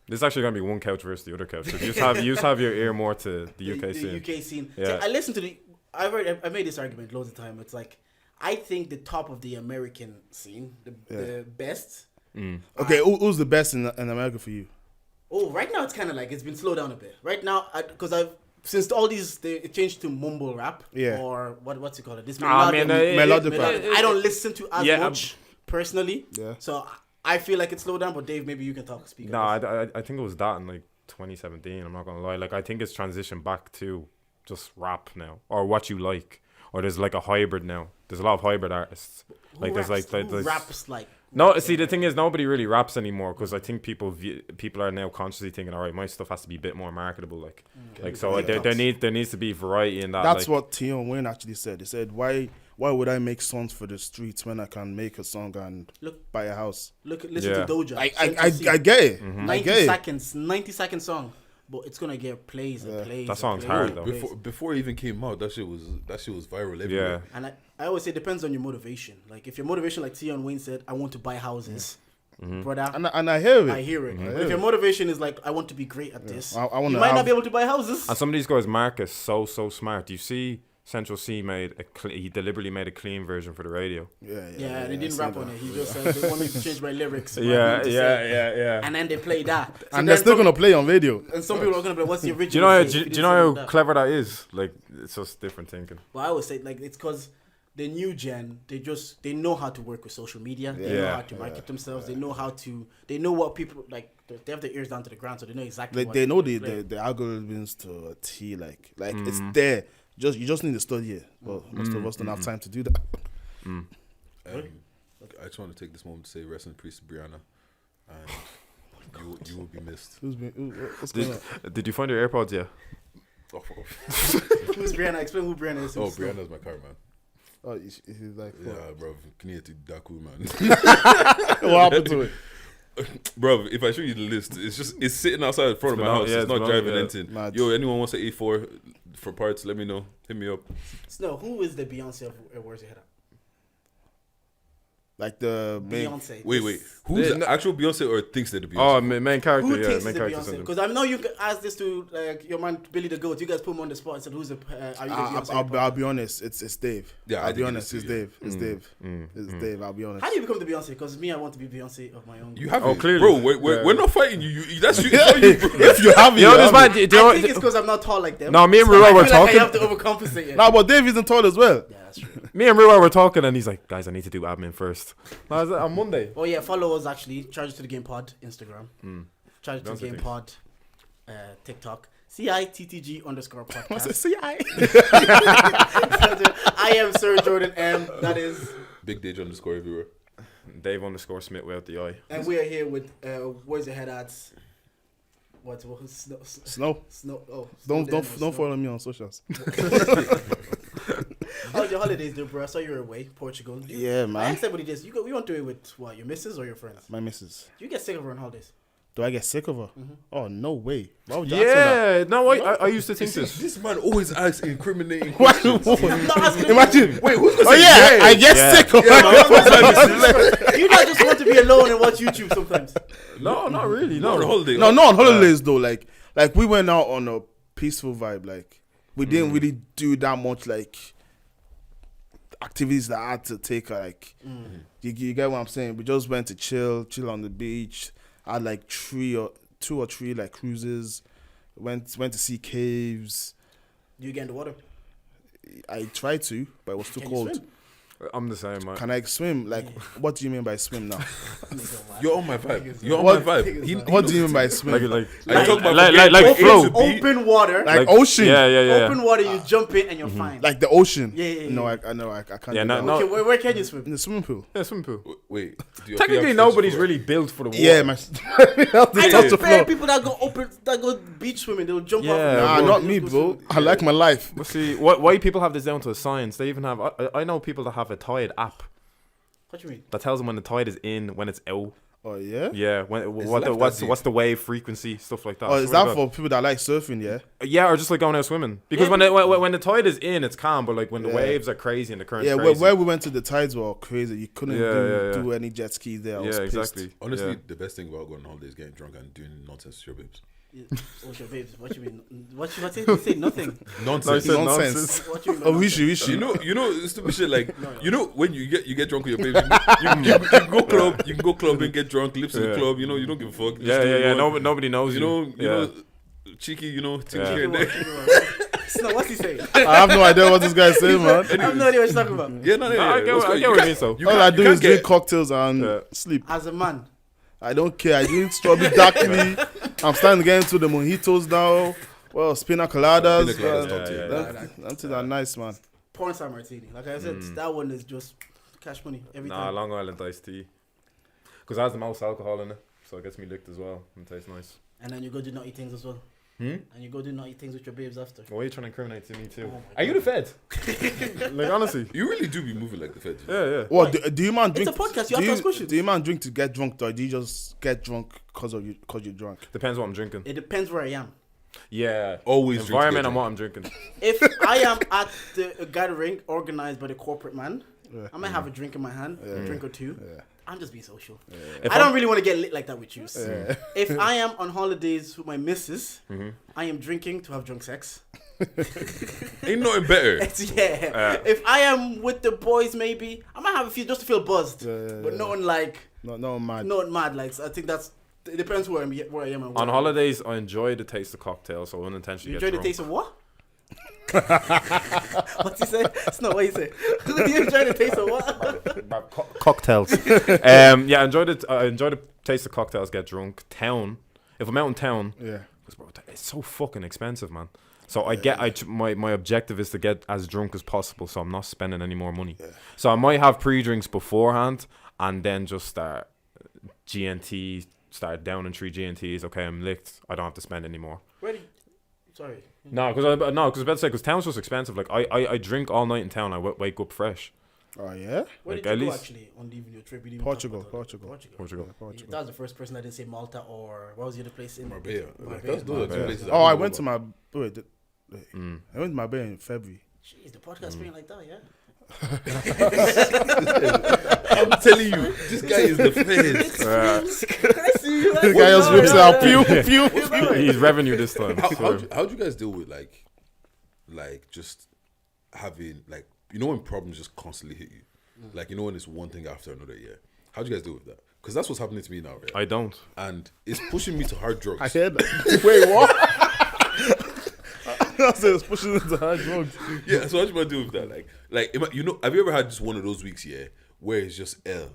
This is actually gonna be one couch versus the other couch. So you just have your ear more to the UK scene. UK scene. Yeah. So I listened to I made this argument loads of time. It's like I think the top of the American scene, the best. Okay, who's the best in America for you? Oh, right now it's kind of like it's been slowed down a bit. Right now, because since all these it changed to mumble rap or what's it called? This melodic rap. I don't listen to as Yeah, much personally. Yeah. So I feel like it's slowed down. But Dave, maybe you can speak. No, I think it was that in like 2017. I'm not gonna lie. Like I think it's transitioned back to just rap now, or what you like, or there's like a hybrid now. There's a lot of hybrid artists. Like who there's raps like. No, see the thing is nobody really raps anymore because I think people are now consciously thinking, all right, my stuff has to be a bit more marketable, so there needs to be variety in that. That's what Tion Wayne actually said. He said, "Why would I make songs for the streets when I can make a song and buy a house?" Listen to Doja. I get it. I get it. 90 second song, but it's gonna get plays and plays. That song's hard though. Before it even came out, that shit was viral everywhere. Yeah. And I always say it depends on your motivation. Like if your motivation, like Tion Wayne said, I want to buy houses, brother. And I hear it. I hear it. But if your motivation is like I want to be great at this, I you might not be able to buy houses. And some of these guys, Mark is so smart. You see, Central C he deliberately made a clean version for the radio. Yeah, they didn't rap on it. He just said they want me to change my lyrics. Yeah. And then they play that, and they're still gonna play on radio. And some people are gonna be like, "What's the original?" Do you know how clever that is? Like it's just different thinking. Well, I always say like it's because the new gen they know how to work with social media. They know how to market themselves. They know what people like. They have their ears down to the ground, so they know exactly. They know the algorithms to a T. Like it's there. You just need to study it. But most of us don't have time to do that. I just want to take this moment to say rest in peace, Brianna, and you will be missed. What's going on? Did you find your AirPods yet? Oh, fuck off. Who's Brianna? Explain who Brianna is. Oh, Brianna's my car, man. Oh, he's like, Yeah, bro. Can you take Daku, man? what happened to it? Bro, if I show you the list, it's sitting outside in front of my house. yeah, It's not it's driving yeah. anything. Mad. Yo, anyone wants an A4 for parts? Let me know. Hit me up. Snow, who is the Beyonce of Where's Your Head At? Like the main. Beyonce. Wait. Who's the actual Beyonce or thinks they're the Beyonce? Oh, main character. Who Yeah, thinks main it's the character. Beyonce? syndrome. Because I know you asked this to your man Billy the Goat. You guys put him on the spot and said, "Who's the? Are you the Beyonce?" I'll be honest. It's Dave. Yeah, I I'll be think honest. It's Dave. It's Dave. It's Dave. I'll be honest. How do you become the Beyonce? Because me, I want to be Beyonce of my own. You have Oh, it. clearly. Bro, we're not fighting you. That's you. It's not you, bro. If you have it, Yo, you this have man. it. I think it's because I'm not tall like them. No, me and So Ruel I were feel like talking. I have to overcompensate. Yeah, Nah, but Dave isn't tall as well. yeah, that's true. Me and Ruel were talking, and he's like, "Guys, I need to do admin first." I was like, on Monday. Oh yeah, follow us actually. Charge to the Game Pod Instagram. Charge to the Those are Game things. Pod TikTok. CITTG _ What's it? podcast. See, I am Sir Jordan M. That is, Big Dage _ everywhere. Dave _ Smith without the eye. and we are here with Where's Your Head At? What? Snow. Snow. Oh, Don't Snow. follow me on socials. How's your holidays, dude, bro? I saw you were away, Portugal. Yeah, I man. asked everybody this. You want to do it with what? Your missus or your friends? My missus. Do you get sick of her on holidays? Do I get sick of her? Oh no way. Why would you ask me that? Yeah, no, I used to think this. This man always asks incriminating Why- questions. I'm not asking. Imagine. Wait, who's gonna Oh say yeah, I get Yeah. sick of Yeah, her. man, You not just want to be alone and watch YouTube sometimes. No, not really. not on No. holiday. No, not on holidays though. Like we went out on a peaceful vibe. Like we didn't really do that much like activities that I had to take. Like you get what I'm saying. We just went to chill on the beach. I had like 2 or 3 like cruises. Went to see caves. Do you get in the water? I tried to, but it was too Can you cold. swim? I'm the same, man. Can I swim? Like, what do you mean by swim now? You're on my vibe. You're on What- my vibe. He What do you mean by swim? Like I talk about like forgetting flow. to be- Open water. Like ocean. Yeah. Open water, you jump in and you're fine. Like the ocean. Yeah. No, I know. I can't. Yeah, do no, that. no. Okay, where can you swim? In the swimming pool. Yeah, swimming pool. Wait. do your Technically, feet have nobody's to really built for the water. Yeah, my. Help I touch know the fair floor. people that go beach swimming, they'll jump off. Yeah, Nah, bro. not me, bro. I like my life. But see, why people have this down to a science? They even have. I know people that have a Tide app What you mean? that tells them when the tide is in, when it's out. Oh yeah. Yeah, left what's the wave frequency, stuff like that. Oh, is Swear that to for people that like surfing? Yeah. God. Yeah, or just like going out swimming? Because Yeah. when the tide is in, it's calm, but like when the Yeah. waves are crazy and the current's Yeah. crazy. Where we went to, the tides were crazy. You couldn't Yeah. do any jet skis there. I was yeah, pissed. exactly. Honestly, Yeah. the best thing about going on holiday is getting drunk and doing nonsense to your babes. What's your babes? What you mean? What you say? Nothing. Nonsense. said Nonsense. What you mean? Oh, wishy. You know, stupid shit like you know when you get drunk with your babes, you can go club, you can go club and get drunk, lips in the Yeah. club. You know, you don't give a fuck. Yeah. Nobody knows You know, cheeky. You know, things Yeah. here and there. No, what's he saying? I have no idea what this guy's saying, man. I have no idea what you're talking about. Yeah, no, I get What's what good? you mean. So You All can't- I do you is can't drink get- cocktails and Yeah. sleep. As a man, I don't care. I drink strawberry darkly. I'm starting to get into the mojitos now. Well, pina coladas. Pina coladas, man. top tier. That's that nice, man. porn star martini. Like I said, that one is just cash money every nah, time. Long Island iced tea, because it has the most alcohol in it, so it gets me licked as well and it tastes nice. And then you go do naughty things as well. And you go do naughty things with your babes after. Why are you trying to incriminate to me too? Oh my Are you the Fed? Like honestly. You really do be moving like the Fed. Yeah. What do you man drink? It's a podcast, you do have to ask questions. Do you man drink to get drunk, or do you just get drunk because you're drunk? Depends what I'm drinking. It depends where I am. Yeah. Always drink to environment get and drunk. what I'm drinking. If I am at the gathering organized by the corporate man, I might have a drink in my hand, a drink or two. I'm just being social. If I don't really want to get lit like that with you. Yeah. If I am on holidays with my missus, I am drinking to have drunk sex. Ain't nothing better. If I am with the boys, maybe I might have a few just to feel buzzed, but nothing like No mad. not mad. Like I think that's it depends where I am and where On I am. holidays, I enjoy the taste of cocktails, so unintentionally You get enjoy the drunk. taste of what? What's he say? It's not what he say. You enjoy the taste of what? Cocktails. I enjoy the taste of cocktails. Get drunk. Town. If I'm out in town, Yeah. because bro, it's so fucking expensive, man. So my objective is to get as drunk as possible, so I'm not spending any more money. So I might have pre-drinks beforehand, and then just start GNT, start downing 3 GNTs. Okay, I'm licked. I don't have to spend any more. Ready? Sorry. No, because I was about to say, because town's just expensive. Like, I drink all night in town. I wake up fresh. Oh, yeah? Where Like, did at you go, least- actually, on even your trip? You didn't even Portugal. talk about Portugal. That was the first person that didn't say Malta or... What was the other place in? Marbella. Like, Marbella. those are two places. Oh, I went to my... Wait, I went to Marbella in February. Jeez, the podcast being like that, yeah? I'm telling you, this guy is the feds. I see you. The guy just whips out. Pew. He's revenue this time. How do you guys deal with like just having like, you know, when problems just constantly hit you, like, you know, when it's one thing after another? Yeah, how do you guys deal with that? Because that's what's happening to me now, right? I don't. And it's pushing me to hard drugs. I heard that. Wait, what? I said it's pushing into hard drugs. Yeah, so how do you deal with that? Like, you know, have you ever had just one of those weeks, yeah, where it's just L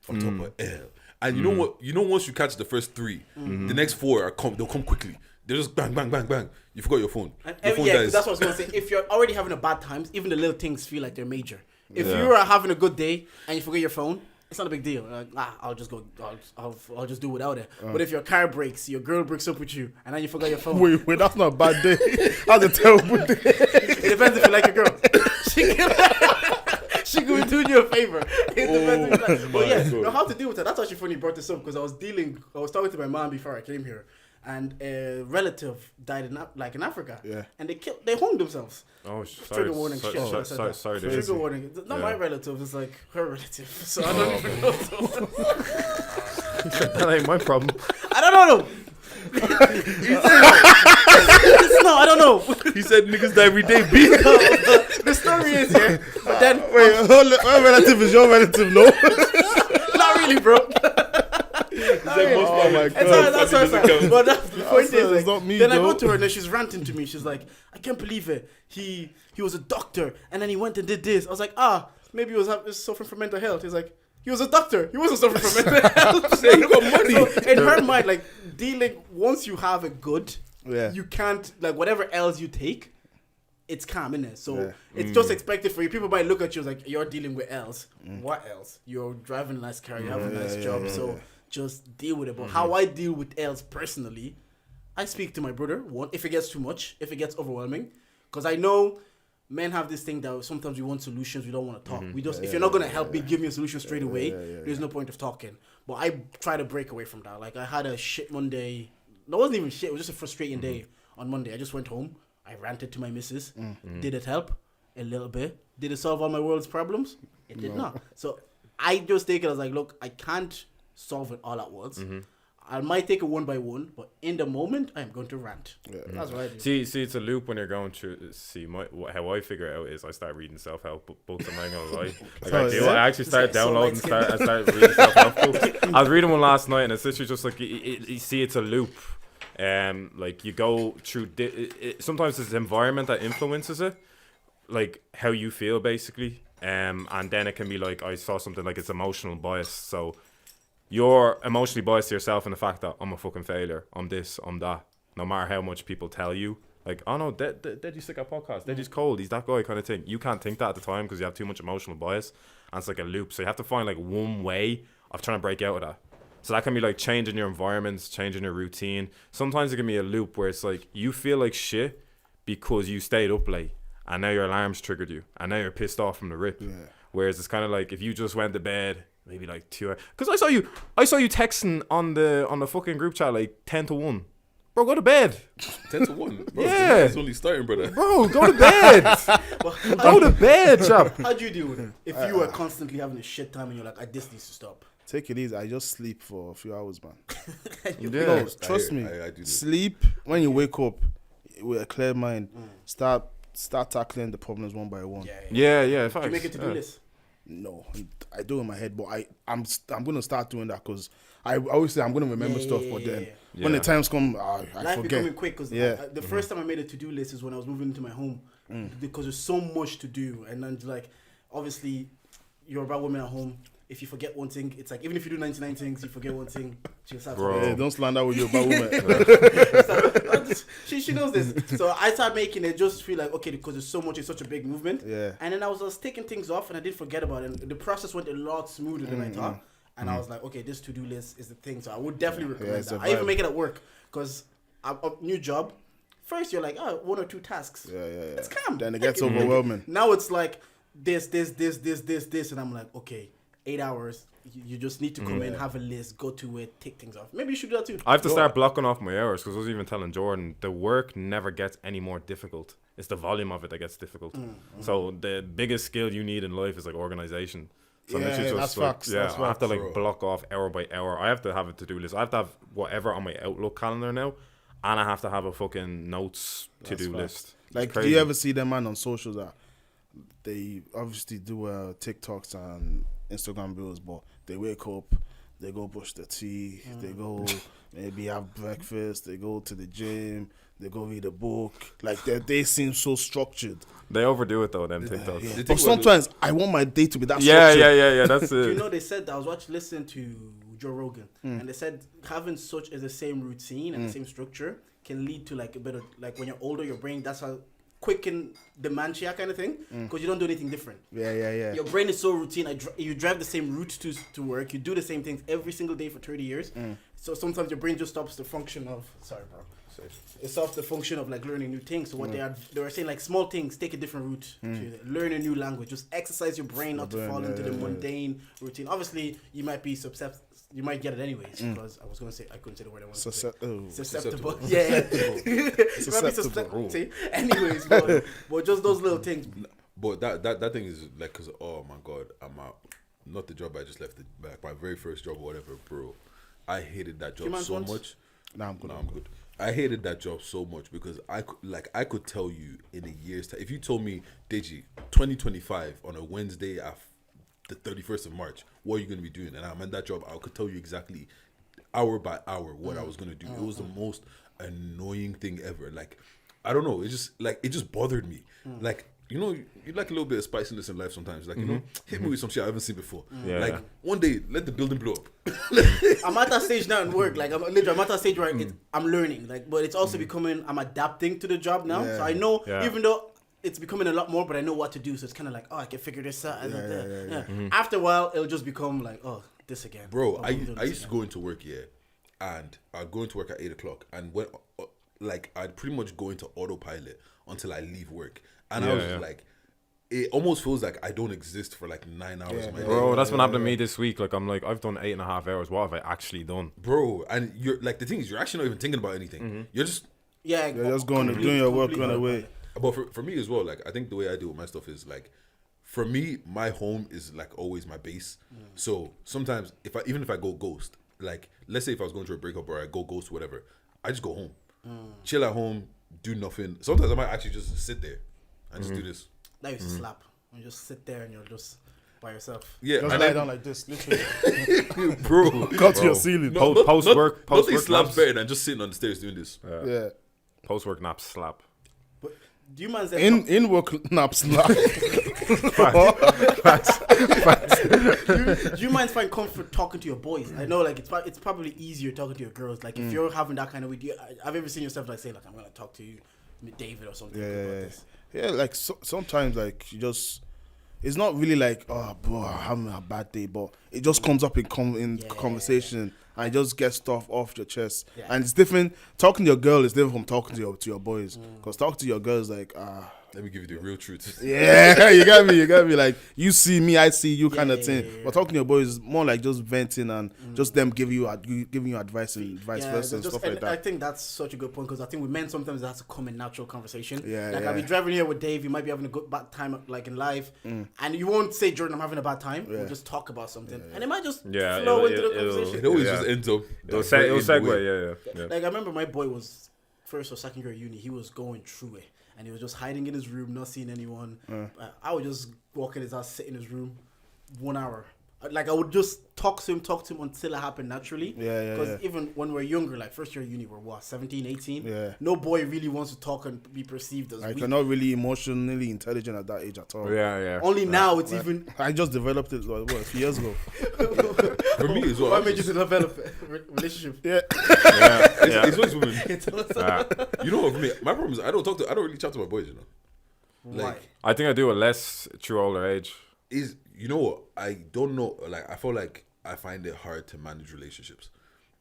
on top of L, and you know what? You know, once you catch the first three, the next four they'll come quickly. They're just bang, bang, bang, bang. You forgot your phone. Your phone Yeah, dies. that's what I was gonna say. If you're already having a bad times, even the little things feel like they're major. If you are having a good day and you forget your phone, it's not a big deal. Like, I'll just go. I'll just do without it. But if your car breaks, your girl breaks up with you, and then you forgot your phone. Wait, that's not a bad day. That's a terrible day. It depends if you like your girl. She could do you a favor. It depends if you like. But yeah, no, how to deal with that? That's actually funny you brought this up, because I was talking to my mom before I came here, and a relative died in Africa. Yeah. And they hung themselves. Oh, sorry. Trigger warning. Shit. Sorry. Trigger warning. It's not my relative. It's like her relative. So I don't even know. That ain't my problem. I don't know. No, I don't know. He said niggas die every day, B. The story is here. But then, Wait, my relative is your relative, no? not really, bro. Oh my That's god. But the point is, it's not me, then I though. go to her and then she's ranting to me. She's like, I can't believe it. He was a doctor and then he went and did this. I was like, maybe he was suffering from mental health. He's like, he was a doctor. He wasn't suffering from mental health. He got money. So in her mind, like, once you have it good, Yeah. you can't, like, whatever else you take, it's calm, innit? So it's just expected for you. People might look at you like, you're dealing with else. What else? You're driving a nice car, you have a nice job, so just deal with it. But how I deal with else personally, I speak to my brother, if it gets too much, if it gets overwhelming, because I know men have this thing that sometimes we want solutions, we don't want to talk. We just, if you're not going to help me, give me a solution straight away, there's no point of talking. But I try to break away from that. Like, I had a shit Monday. No, it wasn't even shit, it was just a frustrating day on Monday. I just went home, I ranted to my missus. Did it help? A little bit. Did it solve all my world's problems? It did not. So I just take it as like, look, I can't solve it all at once. I might take it one by one, but in the moment, I am going to rant. That's what I do. See, it's a loop when you're going through. How I figure it out is I start reading self-help books. I'm not gonna lie. I actually started downloading. I started reading self-help books. I was reading one last night, and it's literally just like you see, it's a loop. Like you go through. Sometimes it's the environment that influences it, like how you feel basically. And then it can be like, I saw something like it's emotional bias. So you're emotionally biased to yourself in the fact that I'm a fucking failure. I'm this, I'm that. No matter how much people tell you, like, oh no, Deji's sick at podcast. Deji's cold. He's that guy kind of thing. You can't think that at the time because you have too much emotional bias. And it's like a loop. So you have to find like one way of trying to break out of that. So that can be like changing your environments, changing your routine. Sometimes it can be a loop where it's like you feel like shit because you stayed up late and now your alarms triggered you and now you're pissed off from the rip. Yeah. Whereas it's kind of like if you just went to bed maybe like 2 hours. Because I saw you texting on the fucking group chat like 10 to 1. Bro, go to bed. 10 to 1. Bro, yeah. It's only starting, brother. Bro, go to bed. Go to bed, chap. How'd you deal with it? If you were constantly having a shit time and you're like, this needs to stop. Take it easy. I just sleep for a few hours, man. Yeah. No, trust me. I do Sleep when you wake up with a clear mind. Start tackling the problems one by one. Yeah. Do you make it to do this? No, I do in my head, but I'm gonna start doing that because I always say I'm gonna remember stuff, but then when the times come, I Life forget. becoming quick because the first time I made a to-do list is when I was moving into my home because there's so much to do, and then like obviously you're about women at home. If you forget one thing, it's like even if you do 99 things, you forget one thing. Bro, don't slander with your about woman. She knows this. So I started making it just feel like, okay, because there's so much, it's such a big movement. Yeah. And then I was just taking things off and I did forget about it. And the process went a lot smoother than I thought. And I was like, okay, this to-do list is the thing. So I would definitely recommend that. I even make it at work because a new job, first you're like, oh, 1 or 2 tasks. Yeah. It's calm. Then it gets overwhelming. Now it's like this, and I'm like, okay, 8 hours. You just need to come in, have a list, go to it, take things off. Maybe you should do that too. I have to start blocking off my hours because I was even telling Jordan the work never gets any more difficult. It's the volume of it that gets difficult. So the biggest skill you need in life is like organization. So that's facts. Yeah, That's I have to facts, like block off hour by hour. I have to have a to-do list. I have to have whatever on my Outlook calendar now, and I have to have a fucking notes to-do list. Like, do you ever see them man on socials that they obviously do TikToks and Instagram reels, but they wake up, they go brush their teeth, they go maybe have breakfast, they go to the gym, they go read a book. Like, they seem so structured. They overdo it though, them TikToks. Yeah. But sometimes I want my day to be that structured. Yeah. That's it. Do you know they said, I was listening to Joe Rogan, and they said having such as the same routine and the same structure can lead to like a bit of like when you're older, your brain, that's how quicken dementia kind of thing, because you don't do anything different. Yeah. Your brain is so routine. You drive the same route to work. You do the same things every single day for 30 years. So sometimes your brain just stops the function of. Sorry, bro. It stops the function of like learning new things. So what they were saying, like small things, take a different route to learn a new language. Just exercise your brain not to fall into the mundane routine. Obviously, you might be you might get it anyways, because I was going to say, I couldn't say the word I wanted to say. Susceptible. Yeah. Susceptible. Anyways, but just those little things. But that thing is like, because, oh my God, I'm out. Not the job I just left, like my very first job or whatever, bro. I hated that job so much. Nah, I'm good. I hated that job so much because I could tell you in a year's time. If you told me, Deji, 2025 on a Wednesday after the 31st of March, what are you going to be doing? And I'm in that job, I could tell you exactly hour by hour what I was going to do. It was the most annoying thing ever. Like, I don't know. It just bothered me. Like, you know, you like a little bit of spiciness in life sometimes. Like, you know, hit me with some shit I haven't seen before. Yeah. Like, one day, let the building blow up. I'm at that stage now in work. Like, I'm at that stage where I'm learning. Like, but it's also becoming, I'm adapting to the job now. So I know, even though it's becoming a lot more, but I know what to do. So it's kind of like, oh, I can figure this out. After a while, it'll just become like, oh, this again. Bro, I used to go into work, and I'd go into work at 8 o'clock, and when like I'd pretty much go into autopilot until I leave work, and I was just like, it almost feels like I don't exist for like 9 hours of my day. Bro, that's what happened to me this week. Like, I'm like, I've done 8.5 hours. What have I actually done? Bro, and you're like, the thing is, you're actually not even thinking about anything. You're just you're just going and doing your work, going away. But for me as well, like, I think the way I deal with my stuff is like, for me, my home is like always my base. So sometimes even if I go ghost, like, let's say if I was going through a breakup or I go ghost, whatever, I just go home, chill at home, do nothing. Sometimes I might actually just sit there and just do this. That used to slap. You just sit there and you're just by yourself. Yeah, just lie down like this, literally. Bro, Cut to your ceiling. Post work slaps naps. better than just sitting on the stairs doing this. Yeah. Post work naps slap. But do you mind in work naps slap? do you mind find comfort talking to your boys? I know, like, it's probably easier talking to your girls. Like, if you're having that kind of week, I've ever seen yourself like say, like, I'm gonna talk to you, David or something about this. Yeah, like sometimes, like, you just, it's not really like, oh, bro, I'm having a bad day, but it just comes up in conversation, and you just get stuff off your chest. Yeah. And it's different. Talking to your girl is different from talking to your boys. Because talking to your girl is like, let me give you the real truth. Yeah, you get me. Like, you see me, I see you, kind of thing. Yeah. But talking to your boys is more like just venting and just them giving you advice and vice versa and stuff like that. I think that's such a good point, because I think with men sometimes it has to come in natural conversation. I'll be driving here with Dave. You might be having a good bad time, like, in life, and you won't say, Jordan, I'm having a bad time. We'll just talk about something, and it might just flow into the conversation. It always just ends up. It'll segue. Yeah. Like, I remember my boy was first or second grade uni. He was going through it. And he was just hiding in his room, not seeing anyone. I would just walk in his house, sit in his room, 1 hour. Like, I would just talk to him until it happened naturally. Because even when we're younger, like first year uni, we're what, 17, 18? Yeah. No boy really wants to talk and be perceived as like, weak. you're not really emotionally intelligent at that age at all. Yeah. Only now it's even... I just developed it, a few years ago. For me as well. What made you develop a relationship? It's always women. You know what, for me, my problem is I don't really chat to my boys, you know. Like, why? I think I do it less through older age. You know what? I don't know. Like, I feel like I find it hard to manage relationships.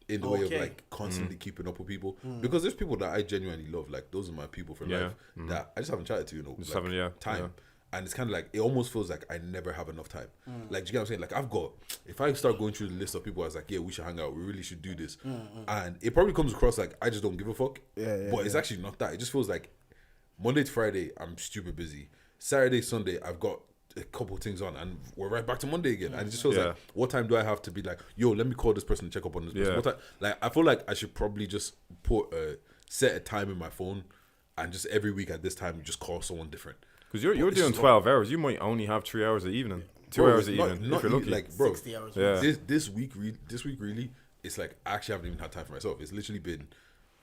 in the way of like constantly keeping up with people, because there's people that I genuinely love. Like those are my people for life that I just haven't chatted to. Just like, having time. Yeah. And it's kind of like, it almost feels like I never have enough time. Like, do you get what I'm saying? Like, if I start going through the list of people, I was like, yeah, we should hang out. We really should do this. And it probably comes across like, I just don't give a fuck. But it's actually not that. It just feels like Monday to Friday, I'm stupid busy. Saturday, Sunday, I've got a couple things on, and we're right back to Monday again. And it just feels like, what time do I have to be like, yo, let me call this person and check up on this person? What time? Like, I feel like I should probably just set a time in my phone, and just every week at this time, you just call someone different. Because you're doing 12 hours. You might only have 3 hours a evening. 2 hours a evening, if you're lucky. Like, bro, 60 hours. This week really, it's like I actually haven't even had time for myself. It's literally been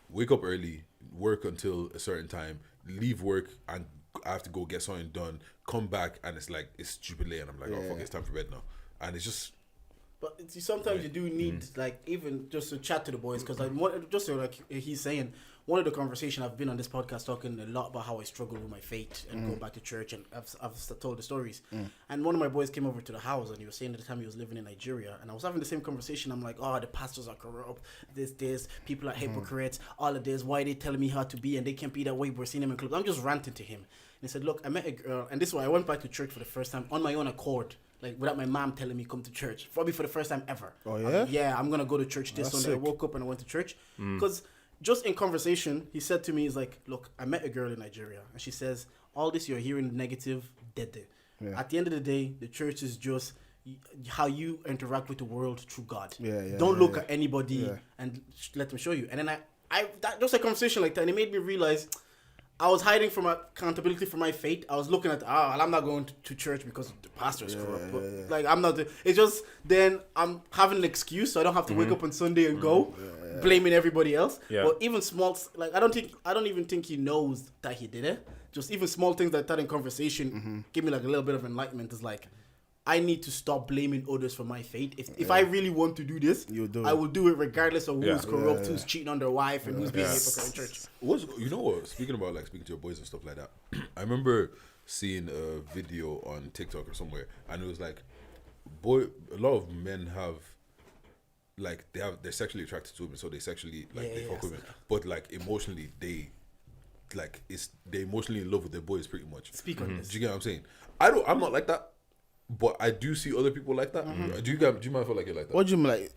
wake up early, work until a certain time, leave work, and I have to go get something done, come back, and it's like, it's stupid late, and I'm like, oh fuck, it's time for bed now. And it's just... But sometimes you do need, like, even just to chat to the boys, because like, just so, like he's saying, one of the conversations I've been on this podcast talking a lot about how I struggle with my faith and going back to church, and I've told the stories. And one of my boys came over to the house, and he was saying at the time he was living in Nigeria, and I was having the same conversation. I'm like, oh, the pastors are corrupt, this, people are hypocrites, all of this, why are they telling me how to be, and they can't be that way, we're seeing them in clubs. I'm just ranting to him. And he said, look, I met a girl, and this is why I went back to church for the first time on my own accord. Like, without my mom telling me come to church. Probably for the first time ever. Oh, yeah? Yeah, I'm going to go to church this Sunday. I woke up and I went to church. Because just in conversation, he said to me, he's like, look, I met a girl in Nigeria. And she says, all this you're hearing negative, dead. Yeah. At the end of the day, the church is just how you interact with the world through God. Don't look at anybody and let them show you. And then that just a conversation like that, and it made me realize... I was hiding from accountability for my faith. I was looking at, I'm not going to church because the pastor is corrupt. Like, I'm not. It's just then I'm having an excuse, so I don't have to wake up on Sunday and go blaming everybody else. But even small, like I don't even think he knows that he did it. Just even small things like that in conversation give me like a little bit of enlightenment. It's like, I need to stop blaming others for my fate. If I really want to do this, I will do it regardless of who's corrupt, who's cheating on their wife, and who's being a hypocrite in church. You know what? Speaking about like speaking to your boys and stuff like that, I remember seeing a video on TikTok or somewhere, and it was like, a lot of men have, like they're sexually attracted to women, so they sexually they fuck women, but like emotionally they emotionally in love with their boys pretty much. Speak on this. Do you get what I'm saying? I'm not like that. But I do see other people like that. Do you mind feel like you're like that?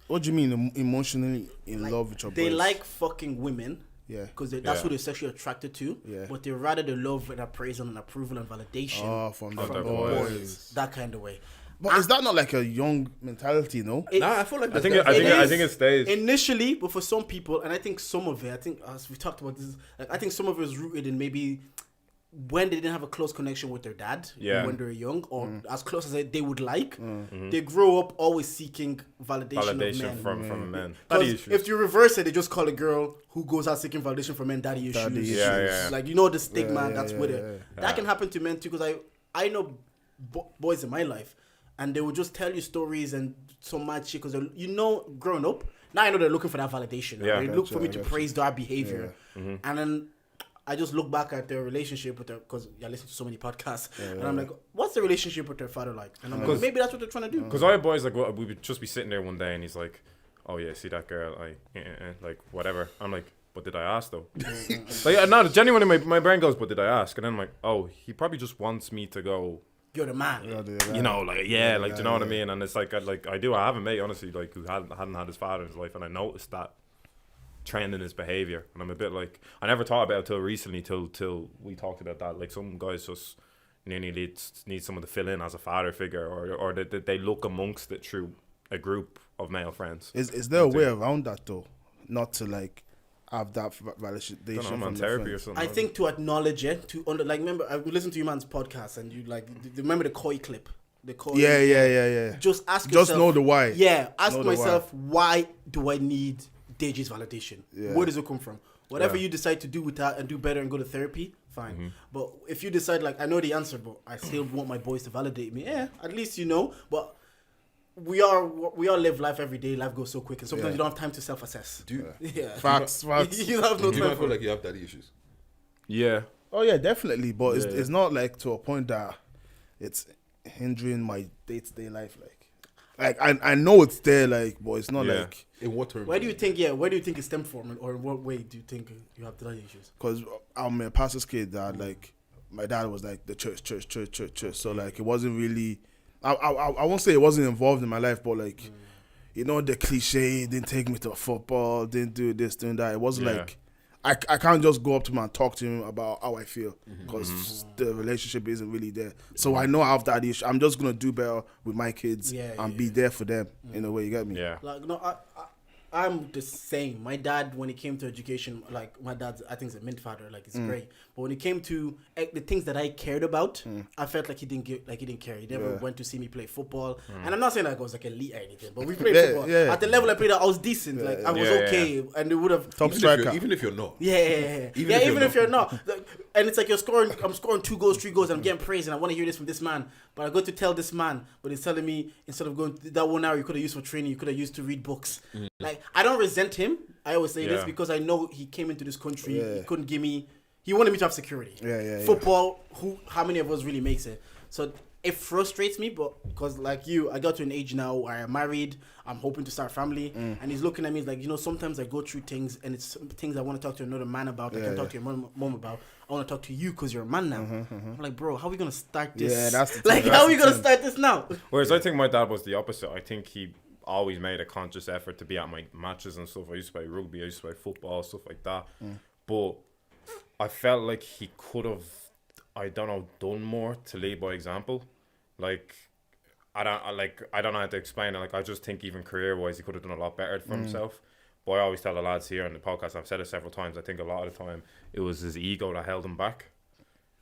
What do you mean emotionally in love with your boys? They like fucking women. Yeah. Because that's who they're sexually attracted to. Yeah. But they rather the love and appraisal and approval and validation from the boys. That kind of way. But is that not like a young mentality, no? I feel like I think it stays initially, but for some people, and I think some of it, as we talked about this, like, I think some of it is rooted in maybe when they didn't have a close connection with their dad when they were young, or as close as they would like. They grow up always seeking validation of men. from men. Because if you reverse it, they just call a girl who goes out seeking validation from men daddy issues. Yeah. Like, the stigma that's with it. That can happen to men too, because I know boys in my life, and they will just tell you stories and so much shit, because growing up, now I know they're looking for that validation. They look for me to praise their behavior. And then I just look back at their relationship with their, because I listen to so many podcasts, and I'm like, what's the relationship with their father like? And I'm like, maybe that's what they're trying to do. Because our boys, like, we would just be sitting there one day, and he's like, oh yeah, see that girl, like whatever. I'm like, but did I ask though? Like, no, genuinely, my brain goes, but did I ask? And then I'm like, oh, he probably just wants me to go. You're the man. Do you know what I mean? And it's like, I have a mate, honestly, like, who hadn't had his father in his life, and I noticed that trend in his behavior, and I'm a bit like, I never thought about it till recently, till we talked about that. Like, some guys just need someone to fill in as a father figure, or they look amongst it through a group of male friends. Is there a way around that though, not to like have that validation from therapy or something? I think to acknowledge it, remember, I listened to your man's podcast, and you remember the Koi clip. Yeah. Just ask yourself. Just know the why. Yeah, ask myself, why do I need Deji's validation? Where does it come from? Whatever you decide to do with that and do better and go to therapy, fine. But if you decide, like, I know the answer, but I still want my boys to validate me, at least But we all live life every day. Life goes so quick, and sometimes you don't have time to self-assess. Facts. You have no time. Do you feel like you have daddy issues? Yeah. Oh yeah, definitely. But it's not like to a point that it's hindering my day-to-day life. Like, Like I know it's there, like, but it's not like. In what terms? Where do you think? Yeah, where do you think it stemmed from, or in what way do you think you have daddy issues? Because I'm a pastor's kid. That like my dad was like the church. So like it wasn't really. I won't say it wasn't involved in my life, but like, you know, the cliche. Didn't take me to football. Didn't do this, doing that. It wasn't like. I can't just go up to him and talk to him about how I feel because the relationship isn't really there. So I know I have that issue. I'm just gonna do better with my kids and be there for them in a way. You get me? Yeah. Like no, I'm the same. My dad, when it came to education, like my dad's, I think, is a mint father. Like it's great. But when it came to the things that I cared about, I felt like he didn't care. He never went to see me play football. And I'm not saying like I was like elite or anything, but we played football at the level I played. I was decent. Like I was okay, and it would have top striker. Even if you're not. Even if you're not. And it's like I'm scoring 2 goals, 3 goals, and I'm getting praise, and I want to hear this from this man. But I go to tell this man, but he's telling me instead of going that 1 hour you could have used for training, you could have used to read books. Like I don't resent him. I always say this because I know he came into this country. He couldn't give me. He wanted me to have security. Football. How many of us really makes it? So it frustrates me, but because like you, I got to an age now where I'm married. I'm hoping to start a family, and he's looking at me like, you know, sometimes I go through things, and it's things I want to talk to another man about. I can't talk to your mom about. I want to talk to you because you're a man now. I'm like, bro, how are we gonna start this? Yeah, that's the thing. How are we gonna start this now? Whereas I think my dad was the opposite. I think he always made a conscious effort to be at my matches and stuff. I used to play rugby, I used to play football, stuff like that. But I felt like he could have, I don't know, done more to lead by example. Like, I don't know how to explain it. Like, I just think even career-wise, he could have done a lot better for himself. But I always tell the lads here on the podcast, I've said it several times, I think a lot of the time, it was his ego that held him back.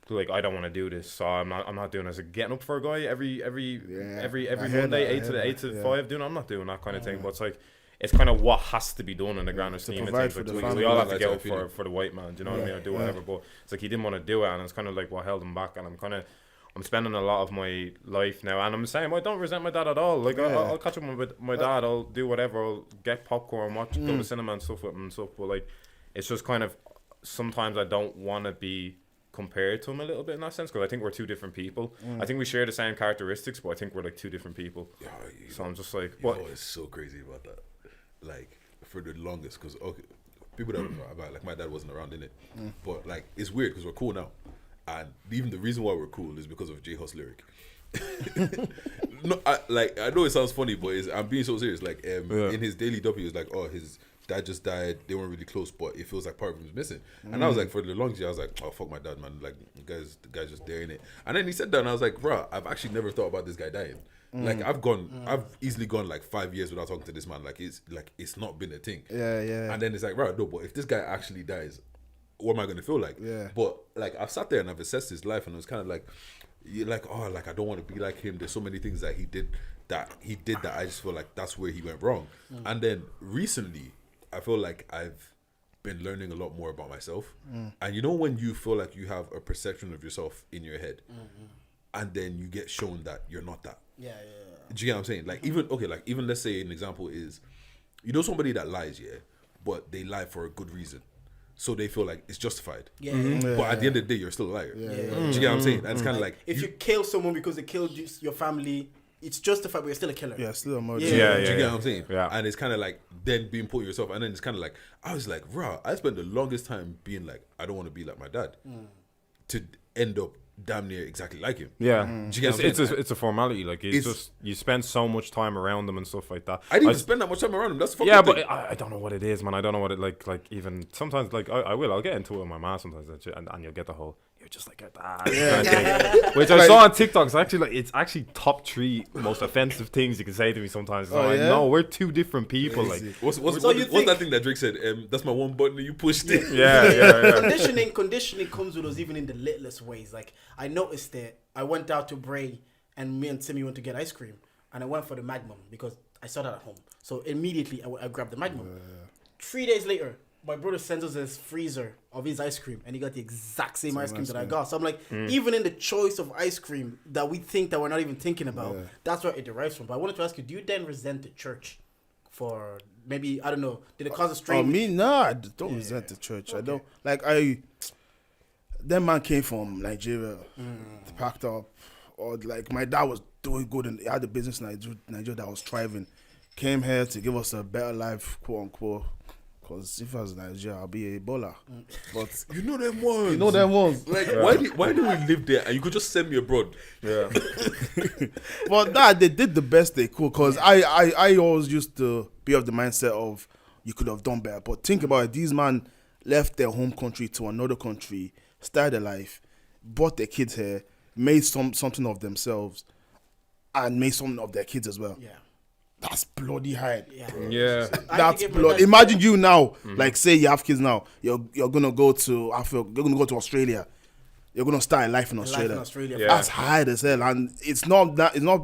Like, I don't want to do this, so I'm not doing this. Like, getting up for a guy every Monday, 8 to 5, I'm not doing that kind of thing. But it's like, it's kind of what has to be done in the grander scheme of things. Like, we all have to get up for the white man, do you know what I mean? Or do whatever. But it's like he didn't want to do it, and it's kind of like what held him back. And I'm spending a lot of my life now, and I'm the same. I don't resent my dad at all. Like I'll catch up with my dad. I'll do whatever. I'll get popcorn, go to the cinema and stuff with him and stuff. But like, it's just kind of sometimes I don't want to be compared to him a little bit in that sense, because I think we're two different people. I think we share the same characteristics, but I think we're like two different people. Yeah, so I'm just like, what? It's so crazy about that. Like for the longest, because people that don't know about, like, my dad wasn't around in it, but like it's weird because we're cool now, and even the reason why we're cool is because of J Hus lyric. No, I know it sounds funny, but I'm being so serious. Like in his daily W, he was like, oh, his dad just died. They weren't really close, but it feels like part of him is missing. And I was like, for the longest year, I was like, oh, fuck my dad, man. Like, the guy's just there in it. And then he said that, and I was like, bro, I've actually never thought about this guy dying. Like, I've easily gone like 5 years without talking to this man. Like, it's not been a thing. Yeah. And then it's like, right, no, but if this guy actually dies, what am I gonna feel like? Yeah. But like, I've sat there and I've assessed his life, and it was kind of like, you're like, oh, like I don't want to be like him. There's so many things that he did that I just feel like that's where he went wrong. And then recently, I feel like I've been learning a lot more about myself. And you know when you feel like you have a perception of yourself in your head, and then you get shown that you're not that. Yeah. Do you get what I'm saying? Like even let's say an example is, you know, somebody that lies, but they lie for a good reason. So they feel like it's justified. But at the end of the day, you're still a liar. Do you get what I'm saying? And it's kind of like if you kill someone because they killed your family, it's justified, but you're still a killer. Yeah, still a murderer. Do you get what I'm saying? Yeah. And it's kind of like then being put yourself, and then it's kind of like, I was like, rah, I spent the longest time being like, I don't want to be like my dad, to end up damn near exactly like him. Yeah. It's a formality. Like, it's just, you spend so much time around them and stuff like that. I didn't even spend that much time around him. That's the fucking thing. But I don't know what it is, man. I don't know what it like even sometimes, like I'll get into it with my mom sometimes, and you'll get the whole, you're just like your dad, which I saw on TikTok. It's actually top 3 most offensive things you can say to me sometimes. No, we're two different people. Like, what's that thing that Drake said? That's my one button and you pushed it. Yeah. Conditioning comes with us even in the littlest ways. Like, I noticed that I went out to Bray, and me and Timmy went to get ice cream, and I went for the Magnum because I saw that at home. So immediately I grabbed the Magnum. 3 days later, my brother sends us his freezer of his ice cream, and he got the exact same ice cream that I got. So I'm like, even in the choice of ice cream that we think that we're not even thinking about, that's where it derives from. But I wanted to ask you, do you then resent the church for maybe, I don't know, did it cause a strain? Me, nah, I don't resent the church. Okay. I don't, like, that man came from Nigeria, packed up, or like my dad was doing good and he had a business in Nigeria that was thriving. Came here to give us a better life, quote unquote. Because if I was in Nigeria, I'll be a baller. But you know them ones. Like, why do we live there and you could just send me abroad? Yeah. But they did the best they could. Because I always used to be of the mindset of you could have done better. But think about it. These men left their home country to another country, started a life, brought their kids here, made something of themselves, and made something of their kids as well. Yeah. That's bloody hard. Yeah. That's blood. Imagine you now, like say you have kids now, you're gonna go to Africa, you're gonna go to Australia, you're gonna start a life in Australia. Yeah. That's hard as hell, and it's not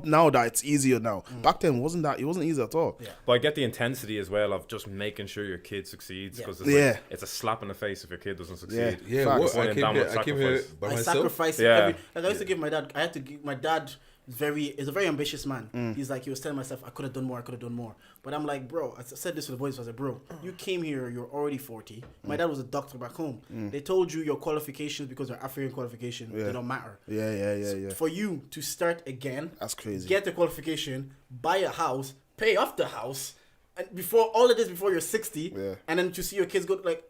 now that it's easier now. Back then, it wasn't easy at all. Yeah. But I get the intensity as well of just making sure your kid succeeds because it's a slap in the face if your kid doesn't succeed. Yeah. I came here by myself. Sacrificing Yeah. I used to give my dad. I had to give my dad. Is a very ambitious man. He's like, he was telling myself, I could have done more. But I'm like, bro, I said this to the boys. I said, bro, you came here, you're already 40. My dad was a doctor back home. They told you your qualifications, because they're African qualifications, they don't matter. Yeah. For you to start again, That's crazy. Get the qualification, buy a house, pay off the house, and before you're 60, and then to see your kids go like.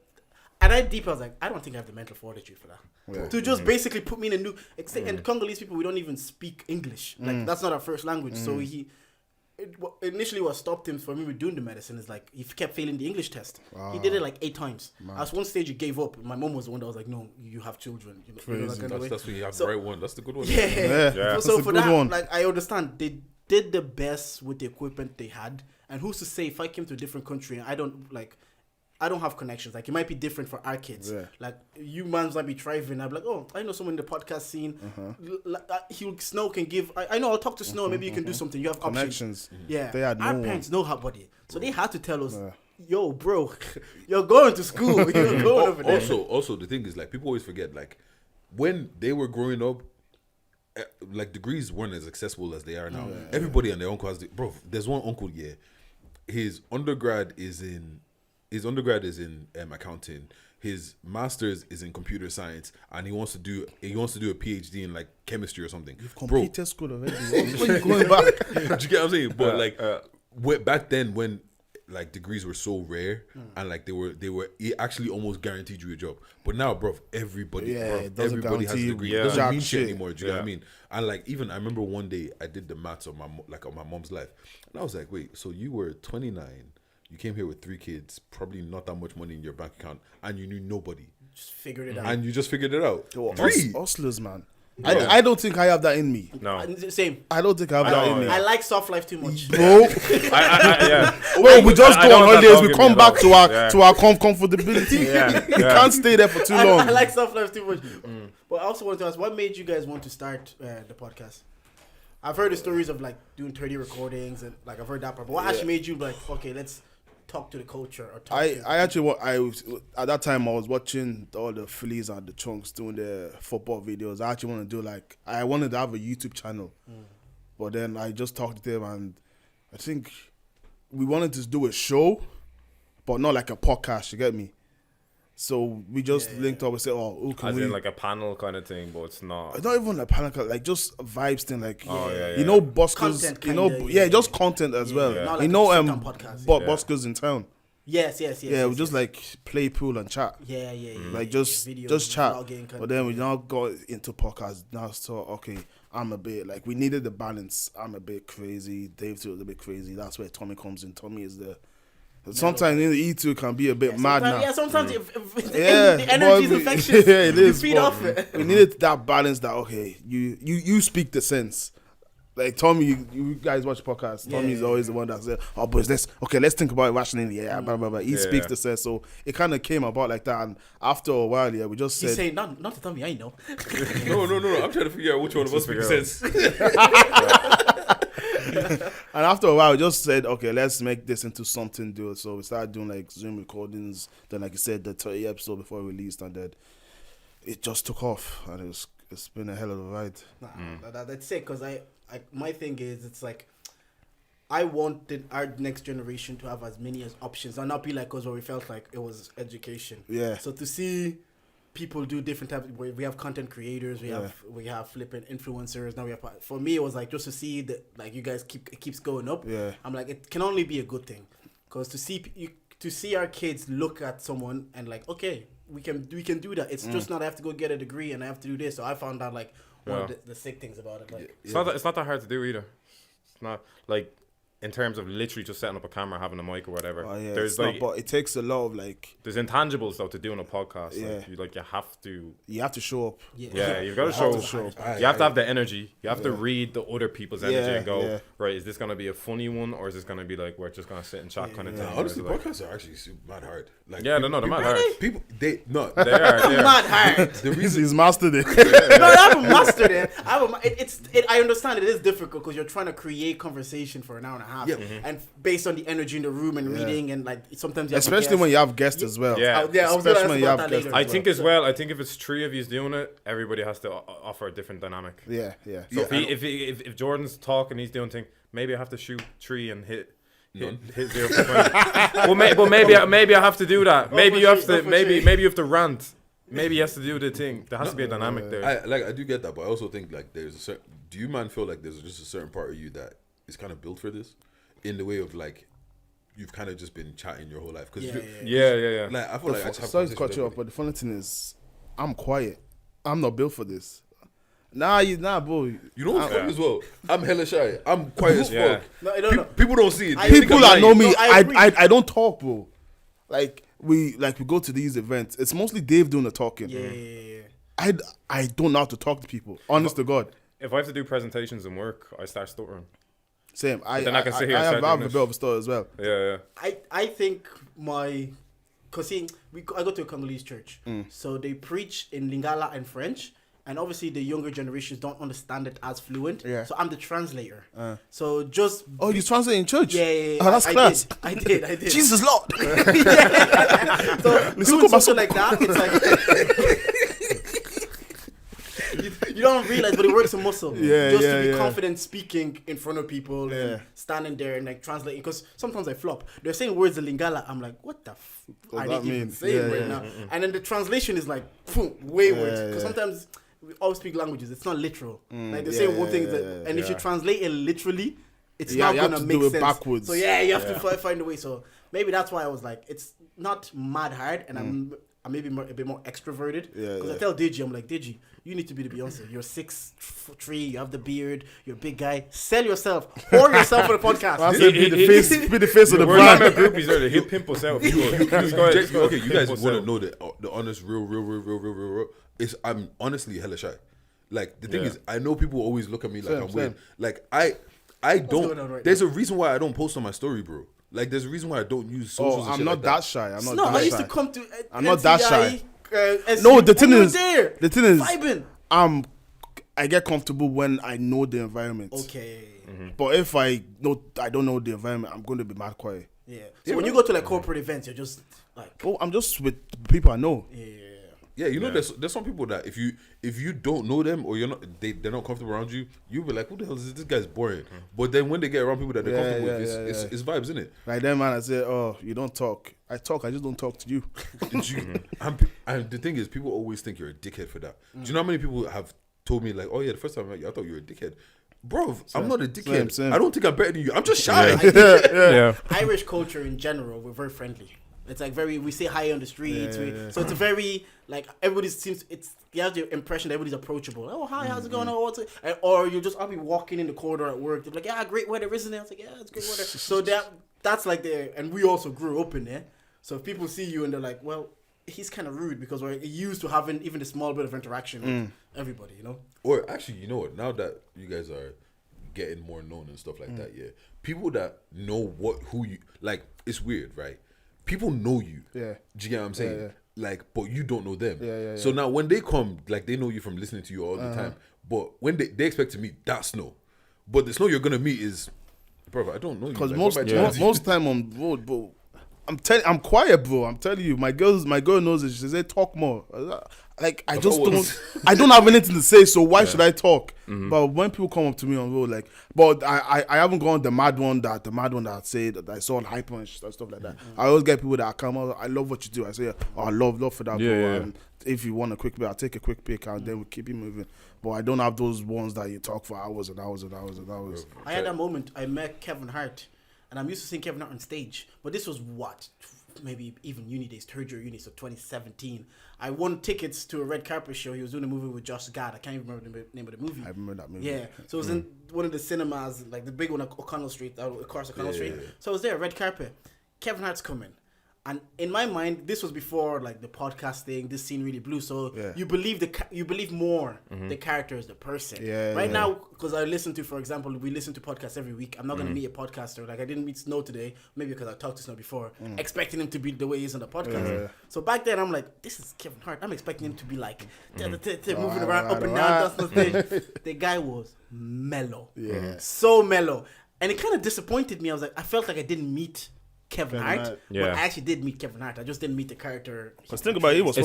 And I was like, I don't think I have the mental fortitude for that. Yeah. To just basically put me in a new... And Congolese people, we don't even speak English. Like, that's not our first language. So initially what stopped him from me doing the medicine is like, he kept failing the English test. He did it like 8 times. At one stage, he gave up. My mom was the one that was like, no, you have children. That's when you have the right one. That's the good one. Yeah. So for that, like, I understand. They did the best with the equipment they had. And who's to say, if I came to a different country and I don't have connections. Like, it might be different for our kids. Yeah. Like, you mans might be thriving. I'm like, oh, I know someone in the podcast scene. Snow can give. I know. I'll talk to Snow. Maybe you can do something. You have connections. Options. Yeah. They had our parents know how body, so they had to tell us, yo, bro, you're going to school. You're going over there. Also, the thing is, like, people always forget, like, when they were growing up, like, degrees weren't as accessible as they are now. Everybody and their uncle has bro. There's one uncle. Yeah, his undergrad is in accounting. His master's is in computer science, and he wants to do a PhD in like chemistry or something. You've completed school already. When you going back? Do you get what I'm saying? But back then, when like degrees were so rare, and like they were it actually almost guaranteed you a job. But now, bro, everybody has a degree. It doesn't mean shit anymore. Do you know what I mean? And like, even I remember one day I did the maths on my mom's life, and I was like, wait, so you were 29. You came here with 3 kids, probably not that much money in your bank account, and you knew nobody. Just figured it out. And you just figured it out. Hustlers, man. I don't think I have that in me. No. Same. I don't think I have that in me. I like soft life too much. Bro. Well, we just go on holidays. We come back to our comfortability. You can't stay there for too long. I like soft life too much. But I also want to ask, what made you guys want to start the podcast? I've heard the stories of like doing 30 recordings and like I've heard that part. But what actually made you like, okay, let's talk to the culture? Or at that time I was watching all the Phillies and the Chunks doing their football videos. I actually wanted to have a YouTube channel, but then I just talked to them and I think we wanted to do a show, but not like a podcast. You get me? So we just linked up and said, "Oh, who can as we?" in like a panel kind of thing, but it's not. It's not even a panel, like just a vibes thing, like buskers, content, just content as well. Not like podcast, buskers in town. Yes. We just like play pool and chat. Yeah. Like just chat. But then we now got into podcasts. Now so okay, I'm a bit like we needed the balance. I'm a bit crazy. Dave's a bit crazy. That's where Tommy comes in. Tommy is the. Sometimes the E2 can be a bit mad now. Yeah, sometimes the energy is infectious. Yeah, it is. You feed off it. We needed that balance that, okay, you speak the sense. Like Tommy, you guys watch podcasts. Tommy's always the one that says, "Oh, boys, let's think about it rationally." Blah blah blah. He speaks the sense, so it kind of came about like that. And after a while, we just said, "He's saying not to Tommy, I know." No. I'm trying to figure out which one of us makes sense. And after a while, we just said, okay, let's make this into something do. So we started doing like Zoom recordings. Then, like you said, the 30 episode before we released, and then it just took off, and it's been a hell of a ride. That's it. Because my thing is, it's like I wanted our next generation to have as many as options and not be like us where we felt like it was education. Yeah. So to see people do different types. We have content creators. We have flipping influencers. Now we have. For me, it was like just to see that like you guys it keeps going up. Yeah. I'm like, it can only be a good thing, because to see our kids look at someone and like, okay, we can do that. It's just not I have to go get a degree and I have to do this. So I found out like one of the sick things about it. Like it's not that hard to do either. It's not like in terms of literally just setting up a camera, having a mic or whatever. Oh, yeah, there's like, but it takes a lot of like. There's intangibles though to doing a podcast. Yeah. Like you have to. You have to show up. Yeah, you've got to show. You have to have the energy. You have to read the other people's energy and go, right, is this gonna be a funny one or is this gonna be like we're just gonna sit and chat kind of thing? Honestly, podcasts are actually mad hard. Like, they're mad hard. People, they are. mad hard. The reason He's mastered it. No, I haven't mastered it. I understand it is difficult because you're trying to create conversation for an hour and a half, and based on the energy in the room and reading and like sometimes you have especially when you have guests as well. Yeah, especially when you have guests. I think as well. I think if it's 3 of you doing it, everybody has to offer a different dynamic. Yeah. So if Jordan's talking, he's doing thing. Maybe I have to shoot 3 and hit 0 for 20. Well, maybe I have to do that. Maybe you have to rant. Maybe he has to do the thing. There has to be a dynamic there. I do get that, but I also think like there's a certain. Do you man feel like there's just a certain part of you that is kind of built for this, in the way of like you've kind of just been chatting your whole life? Cause yeah. Like I feel like I just have sorry to cut you off, but the funny thing is, I'm quiet. I'm not built for this. Nah, bro. You know what's funny as well? I'm hella shy. I'm quiet as fuck. No. People don't see it. People that know me, No, I don't talk, bro. Like we go to these events. It's mostly Dave doing the talking. Yeah. I don't know how to talk to people. Honest to God. If I have to do presentations and work, I start stuttering. Same. I can sit here and have start a doing bit of a stutter as well. Yeah. I think because see, I go to a Congolese church, so they preach in Lingala and French, and obviously the younger generations don't understand it as fluent. Yeah. So I'm the translator. So just you translate in church? Yeah. Oh, that's class. I did. Jesus Lord. So doing something like that, it's like. You don't realize, but it works a muscle. To be confident speaking in front of people and standing there and like translating. Because sometimes I flop. They're saying words in Lingala. I'm like, what the are they even saying right now? And then the translation is like, way worse. Because sometimes we all speak languages. It's not literal. Like they say one thing, and if you translate it literally, it's not going to make sense. Backwards. So you have to find a way. So maybe that's why I was like, it's not mad hard, and I'm maybe a bit more extroverted. Because I tell Digi, I'm like, Digi, you need to be the Beyonce. You're 6'3", you have the beard, you're a big guy. Sell yourself. Pour yourself for the podcast. Be the face of the brand. Groupies are he'll pimp us out. Okay, you guys want to know the honest, real. I'm honestly hella shy. Like the thing is, I know people always look at me like I'm weird. Like I don't. There's a reason why I don't post on my story, bro. Like there's a reason why I don't use socials. I'm not that shy. I used to come to. I'm not that shy. No, the thing is, vibing. I get comfortable when I know the environment. Okay. But if I don't know the environment, I'm going to be mad quiet. Yeah. So when you go to like corporate events, you're just like. Oh, I'm just with people I know. Yeah, you know, there's some people that if you don't know them or they're not comfortable around you, you'll be like, who the hell is this guy's boring? But then when they get around people that they're comfortable with, it's vibes, isn't it? Right then, man, I say, oh, you don't talk. I talk, I just don't talk to you. And the thing is, people always think you're a dickhead for that. Do you know how many people have told me like, oh yeah, the first time I met you, I thought you were a dickhead. Bro, I'm not a dickhead. Same. I don't think I'm better than you. I'm just shy. Irish culture in general, we're very friendly. It's like we say hi on the streets. So it's a very like everybody seems you have the impression that everybody's approachable. Oh hi, how's it going? Or you just I'll be walking in the corridor at work. They're like, yeah, great weather, isn't it? I was like, yeah, it's great weather. So that's like and we also grew up in there. So if people see you and they're like, well, he's kind of rude because we're used to having even a small bit of interaction with everybody, you know. Or actually, you know what? Now that you guys are getting more known and stuff like that, people that know who you like, it's weird, right? People know you. Yeah. Do you get what I'm saying? Like, but you don't know them. So now when they come, like they know you from listening to you all the time. But when they expect to meet that Snow. But the Snow you're gonna meet is, bro, I don't know you. Because most time on road, bro, I'm quiet, bro. I'm telling you, my girl knows it. She says, talk more. like I just don't. I don't have anything to say, so why should I talk? But when people come up to me on road, like, but I haven't gone the mad one that say that I saw hype and stuff like that. I always get people that come out. I love what you do. I say, oh, I love for that. Bro. And if you want a quick pick, I'll take a quick pick and then we'll keep it moving. But I don't have those ones that you talk for hours and hours and hours and hours. I had that moment. I met Kevin Hart, and I'm used to seeing Kevin Hart on stage, but this was what? Maybe even uni days, third year uni, so 2017. I won tickets to a red carpet show. He was doing a movie with Josh Gad. I can't even remember the name of the movie. I remember that movie. Yeah, so it was in one of the cinemas, like the big one at O'Connell Street, across O'Connell Street. So I was there, red carpet. Kevin Hart's coming. And in my mind, this was before like the podcast thing. This scene really blew. So you believe more the character as the person. Now, because I listen to, for example, we listen to podcasts every week. I'm not gonna meet a podcaster. Like I didn't meet Snow today, maybe because I talked to Snow before, expecting him to be the way he is on the podcast. So back then, I'm like, this is Kevin Hart. I'm expecting him to be like moving around up and down, dancing on stage. The guy was mellow, so mellow, and it kind of disappointed me. I felt like I didn't meet Kevin Hart. But I actually did meet Kevin Hart. I just didn't meet the character. Because think about it, he was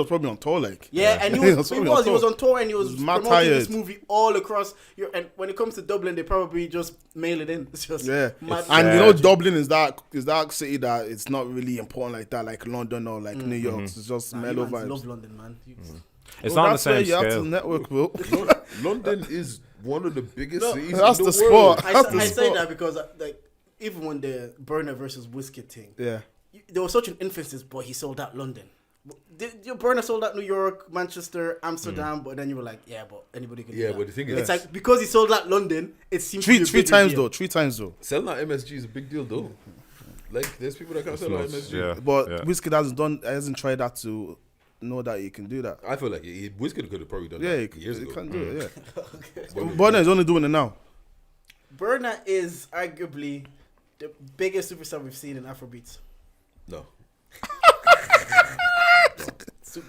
probably on tour, like. And he was on tour, and he was promoting this movie all across. And when it comes to Dublin, they probably just mail it in. It's just and you know, Dublin is that city that it's not really important like that, like London or like New York. It's just mellow vibes. I love London, man. It's not the same scale. You have to network, bro. London is one of the biggest cities in that's the the world. spot. I say that because like. Even when the Burner versus Wizkid thing, there was such an emphasis, but he sold out London. Your Burner sold out New York, Manchester, Amsterdam, but then you were like, but anybody can do that. But the thing is, it's like because he sold out London, it seems three times though. Selling out MSG is a big deal though. Like there's people that can't sell out MSG. But Wizkid hasn't tried that to know that he can do that. I feel like Wizkid could have probably done that years ago. He can do it. But Burner is only doing it now. Burner is arguably the biggest superstar we've seen in Afrobeats. No.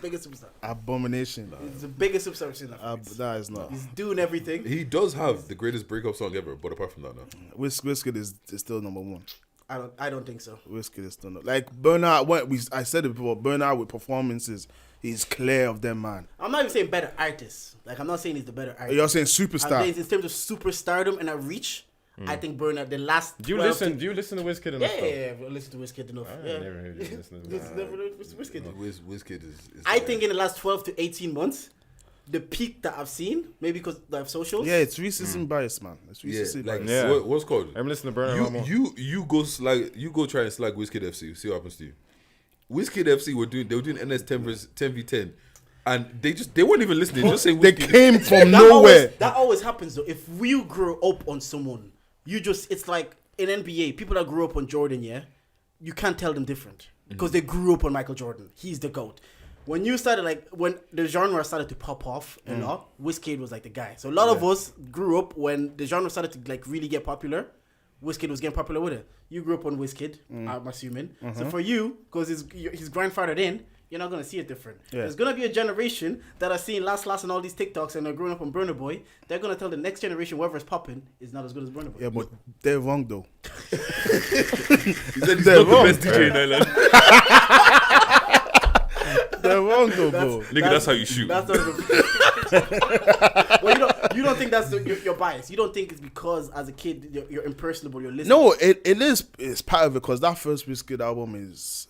Biggest superstar. Abomination. He's the biggest superstar we've seen in Afrobeats. That is not. He's doing everything. He does have the greatest breakup song ever, but apart from that, no. Wizkid is still number one. I don't think so. Wizkid is still not. Like Bernard, I said it before. Bernard with performances, he's clear of them, man. I'm not even saying better artist. Like I'm not saying he's the better artist. You're saying superstar. I'm saying in terms of superstardom and a reach. I think Bernard the last. Do you listen to Wizkid enough? Yeah, I listen to Wizkid enough. I never heard you listen to Wizkid. Wizkid is I think in the last 12 to 18 months, the peak that I've seen, maybe because I have socials. Yeah, it's recency bias, man. It's recency bias. Yeah. What's called? I'm listening to Burner. You go try and slag Wizkid FC. See what happens to you. Wizkid FC they were doing NS 10v10. And they weren't even listening. Just say they came from nowhere. That always happens though. If we grow up on someone, it's like in NBA, people that grew up on Jordan, you can't tell them different because they grew up on Michael Jordan. He's the GOAT. When you started, when the genre started to pop off, Wizkid was like the guy. So a lot of us grew up when the genre started to really get popular. Wizkid was getting popular with it. You grew up on Wizkid, I'm assuming. So for you, because he's grandfathered in, you're not going to see it different. Yeah. There's going to be a generation that are seeing Last and all these TikToks and they're growing up on Burna Boy. They're going to tell the next generation whoever's popping is not as good as Burna Boy. Yeah, but they're wrong though. He said he's not the best DJ in Ireland. They're wrong though, bro. Nigga, that's how you shoot. That's well, you don't think that's your bias. You don't think it's because as a kid you're impersonable, you're listening. No, it is. It's part of it because that first Wizkid album is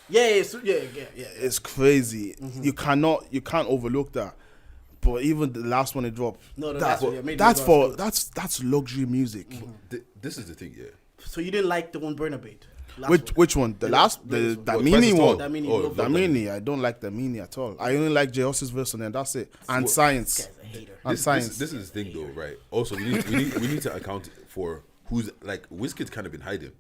it's crazy. Mm-hmm. You can't overlook that. But even the last one it dropped, that's luxury music. Mm-hmm. This is the thing, yeah. So you didn't like the one Burna Bait? Which one? The mini one. The mini. I don't like the mini at all. I only like J.Hus's verse and then that's it. And Science. This is the thing though, right? Also, we need to account for who's like Wizkid's kind of been hiding.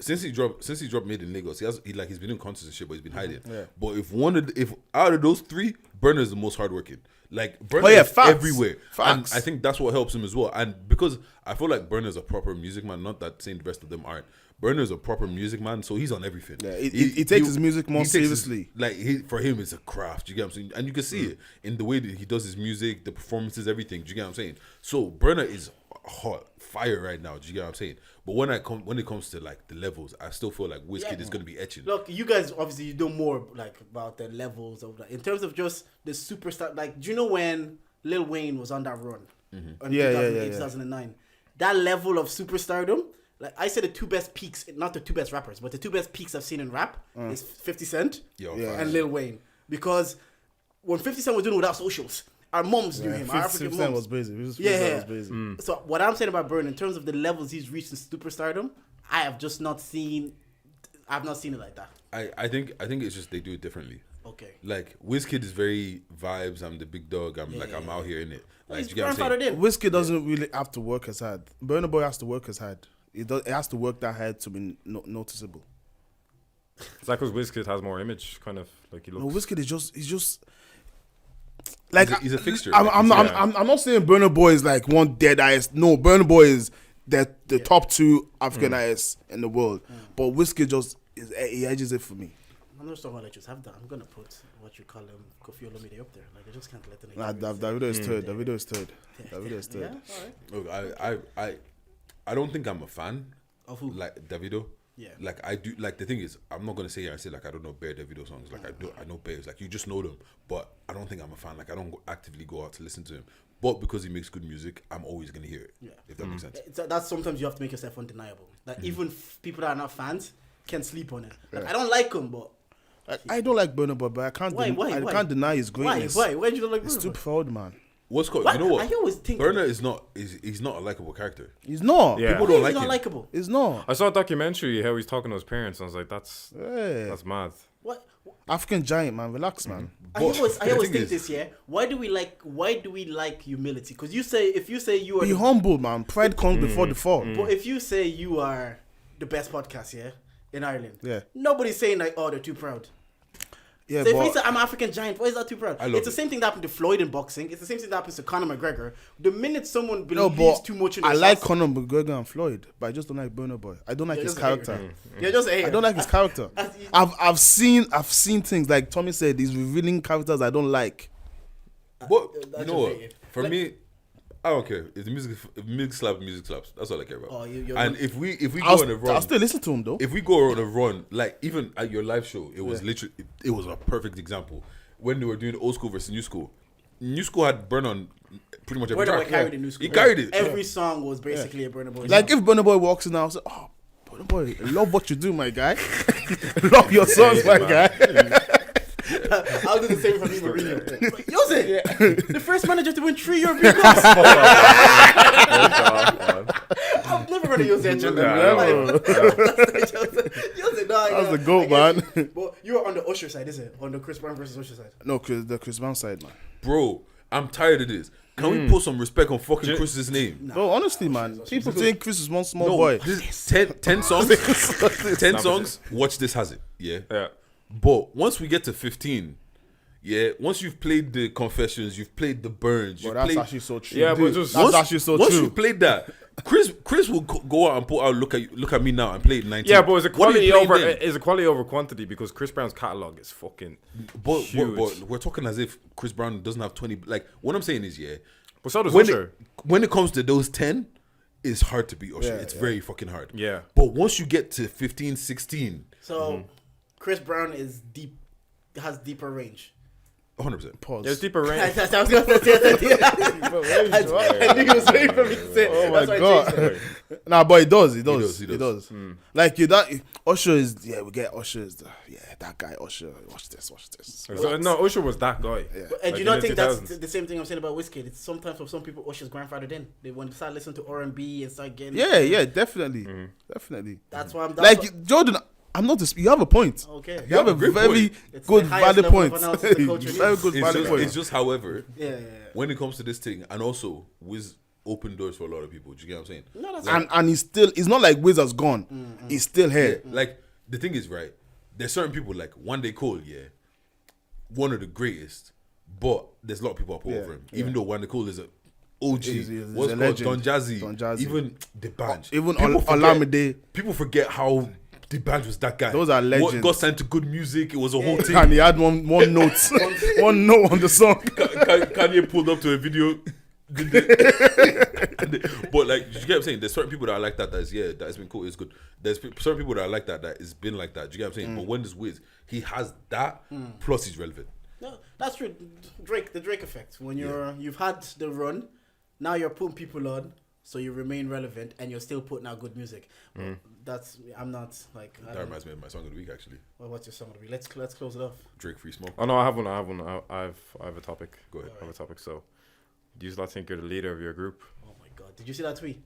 Since he dropped Made in Lagos, he's been doing concerts and shit, but he's been hiding. Yeah. But if out of those three, Burna is the most hardworking. Like Burna is everywhere, and I think that's what helps him as well. And because I feel like Burna is a proper music man, not that saying the rest of them aren't. Burna is a proper music man, so he's on everything. Yeah, he takes his music more seriously. For him, it's a craft. You get what I'm saying? And you can see it in the way that he does his music, the performances, everything. Do you get what I'm saying? So Burna is hot fire right now. Do you get what I'm saying? But when it comes to like the levels, I still feel like Wizkid is gonna be etching. Look, you guys obviously you know more like about the levels of that in terms of just the superstar. Like, do you know when Lil Wayne was on that run? In 2009, that level of superstardom. Like I said, the two best peaks, not the two best rappers, but the two best peaks I've seen in rap is 50 Cent and Lil Wayne. Because when 50 Cent was doing without socials, our moms knew him. Our African moms was busy. Was busy. So what I'm saying about Burn, in terms of the levels he's reached in superstardom, I have just not seen. I've not seen it like that. I think it's just they do it differently. Okay. Like Wizkid is very vibes. I'm the big dog. I'm out here in it. Like, He's you get what I'm saying? Wizkid doesn't really have to work as hard. Burna Boy has to work as hard. It has to work that hard to be noticeable. It's like because Wizkid has more image, kind of like he looks. No, Wizkid he's just like he's a fixture. I'm not saying Burna Boy is like one dead eyes. No, Burna Boy is the top two African artists in the world. But Wizkid he edges it for me. I'm not gonna let you have that. I'm gonna put what you call him Kofi Olomide up there. Like I just can't let the nigga. Davido is third. Davido is third. Yeah, all right. Look, I don't think I'm a fan Of who? like Davido. Yeah. Like I do. Like the thing is, I'm not gonna say here and say like I don't know bare Davido songs. Like I know bears. Like you just know them, but I don't think I'm a fan. Like I don't actively go out to listen to him. But because he makes good music, I'm always gonna hear it. Yeah. If that makes sense. That's sometimes you have to make yourself undeniable. Like even people that are not fans can sleep on it. Like, I don't like him, but I don't like Burna Boy, but I can't. I can't deny his greatness. why? Why do you don't like Burna It's too Boy? proud, man. What's called? What? You know what? I always think Burna he's not a likable character. He's not. Yeah. People Why don't is like he not him. likable. He's not. I saw a documentary how he's talking to his parents. And I was like, that's mad. What? African giant, man. Relax, man. I always the think thing is- this. Yeah. Why do we like humility? Because if you say you are, Be humble, man. Pride comes before the fall. but if you say you are the best podcast, in Ireland, Yeah. nobody's saying like, oh, they're too proud. Yeah, So if but he said I'm African giant, why is that too proud? I love It's the it. same thing that happened to Floyd in boxing. It's the same thing that happens to Conor McGregor. The minute someone no, believes but too much in I themselves, like Conor McGregor and Floyd, but I just don't like Burna Boy. I don't like You're his just a hater. character. You're just a hater. I don't like his character. I've seen things like Tommy said. He's revealing characters I don't like. But you that's know what? just it. For me, I don't care. If music slaps. That's all I care about. Oh, you're and if we go I'll on a run, still listen to him though. if we go on a run, like even at your live show, it was literally it was a perfect example when they were doing old school versus new school. New school had Burn on pretty much every Burna Boy track. carried the new school. He carried it. Every song was basically a Burna Boy. Like song. if Burna Boy walks in, I'll say, "Oh, Burna Boy, I love what you do, my guy. Love your songs, my guy." I'll do the same for me, Mourinho. Jose, the first manager to win 3 European Cups. I'm never going to use that joke. That's the GOAT, man. But you were on the Usher side, is it? On the Chris Brown versus Usher side. No, the Chris Brown side, man. Bro, I'm tired of this. Can we put some respect on fucking Chris's name? No, honestly, man. People think Chris is one small No, boy. this 10 songs. 10 songs. Watch This has it. Yeah. Yeah. But once we get to 15, once you've played the Confessions, you've played the Burns, But you've that's played. actually so true. Yeah, but Dude, just- that's actually so once true. you played that, Chris will go out and put out look at me now and play it 19. Yeah, but is it What are you quality playing over then? is it quality over quantity? Because Chris Brown's catalog is fucking huge. But we're talking as if Chris Brown doesn't have 20. Like what I'm saying is, But so does when Usher. when it comes to those 10, it's hard to beat Usher. It's very fucking hard. Yeah. But once you get to 15, 16, So Chris Brown has deeper range. 100%. Pause. Yeah, it's deeper range. I was going to say that. I knew he was waiting for me to say. Oh That's my why I changed god! it. Nah, but he does. He does. Like you, that Usher is. Yeah, we get Usher is that guy. Usher, watch this. So, no, Usher was that guy. And Like, do you in not the think that's 2000s. the same thing I'm saying about Wizkid? It's sometimes for some people Usher's grandfathered in. They want to start listening to R&B and start getting. Yeah, definitely. That's why I'm. Like Jordan, I'm not. You have a point. Okay. You have a great very point. It's good the highest valid level point. of analysis the culture Very needs. good valid point. It's just, however, Yeah. when it comes to this thing, and also Wiz opened doors for a lot of people. Do you get what I'm saying? No, that's And it's not like Wiz has gone. He's still here. Like the thing is, right? There's certain people like One Day Cole, one of the greatest, but there's a lot of people up over him. Even though One Day Cole is a OG, He's what's a called legend. Don Jazzy, Don Jazzy. even the band, Even People forget- Olamide. People forget how the band was that guy. Those are legends. What got signed to good music? It was a whole thing. And he had one note, one note on the song. Kanye pulled up to a video. But like, you get what I'm saying? There's certain people that are like that. That has been cool. It's good. There's certain people that are like that. That has been like that. Do you get what I'm saying? But when there's Wiz, he has that. Plus, he's relevant. No, that's true. The Drake effect. When you've had the run, now you're putting people on, so you remain relevant, and you're still putting out good music. I'm not like. That reminds me of my song of the week, actually. Well, what's your song of the week? Let's close it off. Drake Free Smoke. Oh no, I have one. I have a topic. Go ahead. I have a topic. So, do you not think you're the leader of your group? Oh my God! Did you see that tweet?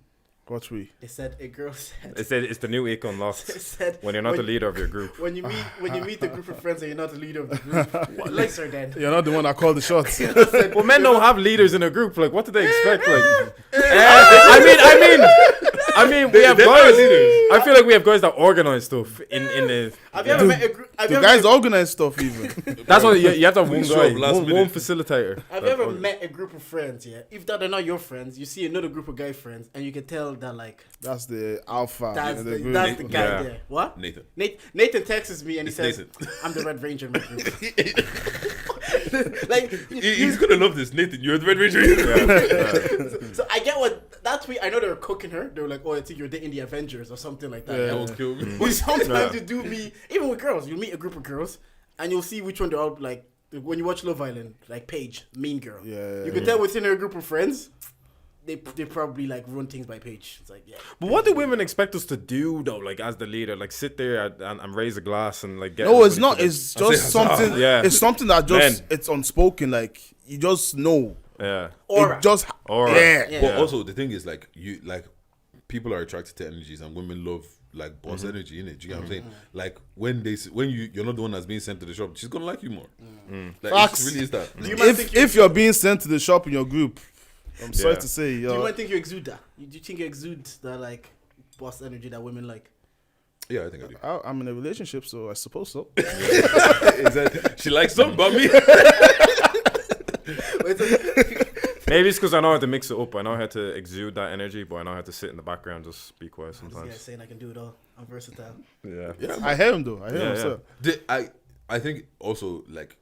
What tweet? They said a girl said. It said it's the new Akon Lost. It said when you're not the leader of your group. When you meet the group of friends and you're not the leader of the group, what lesser then? You're not the one that called the shots. Well, men don't have leaders in a group. Like, what do they expect? Like, I mean, we have guys. I feel like we have guys that organize stuff in the. Have you ever met a group? The guys organize stuff even. That's what you have to have one show guy, up last one minute. facilitator. Have you ever met a group of friends? Yeah, if they're not your friends, you see another group of guy friends, and you can tell that like That's the alpha. that's in the group. guy Yeah. there. What? Nathan. Nathan texts me and he It's says, Nathan. "I'm the Red Ranger in my group." Like He's gonna love this, Nathan. You're the Red Ranger. so I get what that tweet. I know they were cooking her. They were like, "Oh, I think you're dating the Avengers or something like that." Yeah. Yeah. Don't kill me. But sometimes you do meet, even with girls, you meet a group of girls and you'll see which one they're all like. When you watch Love Island, like Paige, mean girl. Yeah. You can tell within her group of friends, they probably like run things by Paige. It's like, yeah. But what do women expect us to do though? Like as the leader, like sit there and raise a glass and like get. No, it's everybody not. to It's I'll just say huzzah. something. Yeah. It's something that just Men. it's unspoken. Like you just know. Yeah. Aura. It just Aura. yeah. Yeah. But also the thing is like people are attracted to energies and women love like boss energy in it. Do you get what I'm saying? Like when you're not the one that's being sent to the shop, she's gonna like you more. Like Facts. it really is that. Do you might think If you're being sent to the shop in your group, I'm sorry Yeah. to say, do you yo, might think you exude that? Do you think you exude that like boss energy that women like? Yeah, I think I do. I'm in a relationship, so I suppose so. Is that, she likes something about me. Maybe it's because I know how to mix it up. I know how to exude that energy, but I know how to sit in the background, just be quiet This guy sometimes. saying I can do it all. I'm versatile. Yeah. Yeah, I hear him though. I hear Yeah, him. yeah. So. I think also like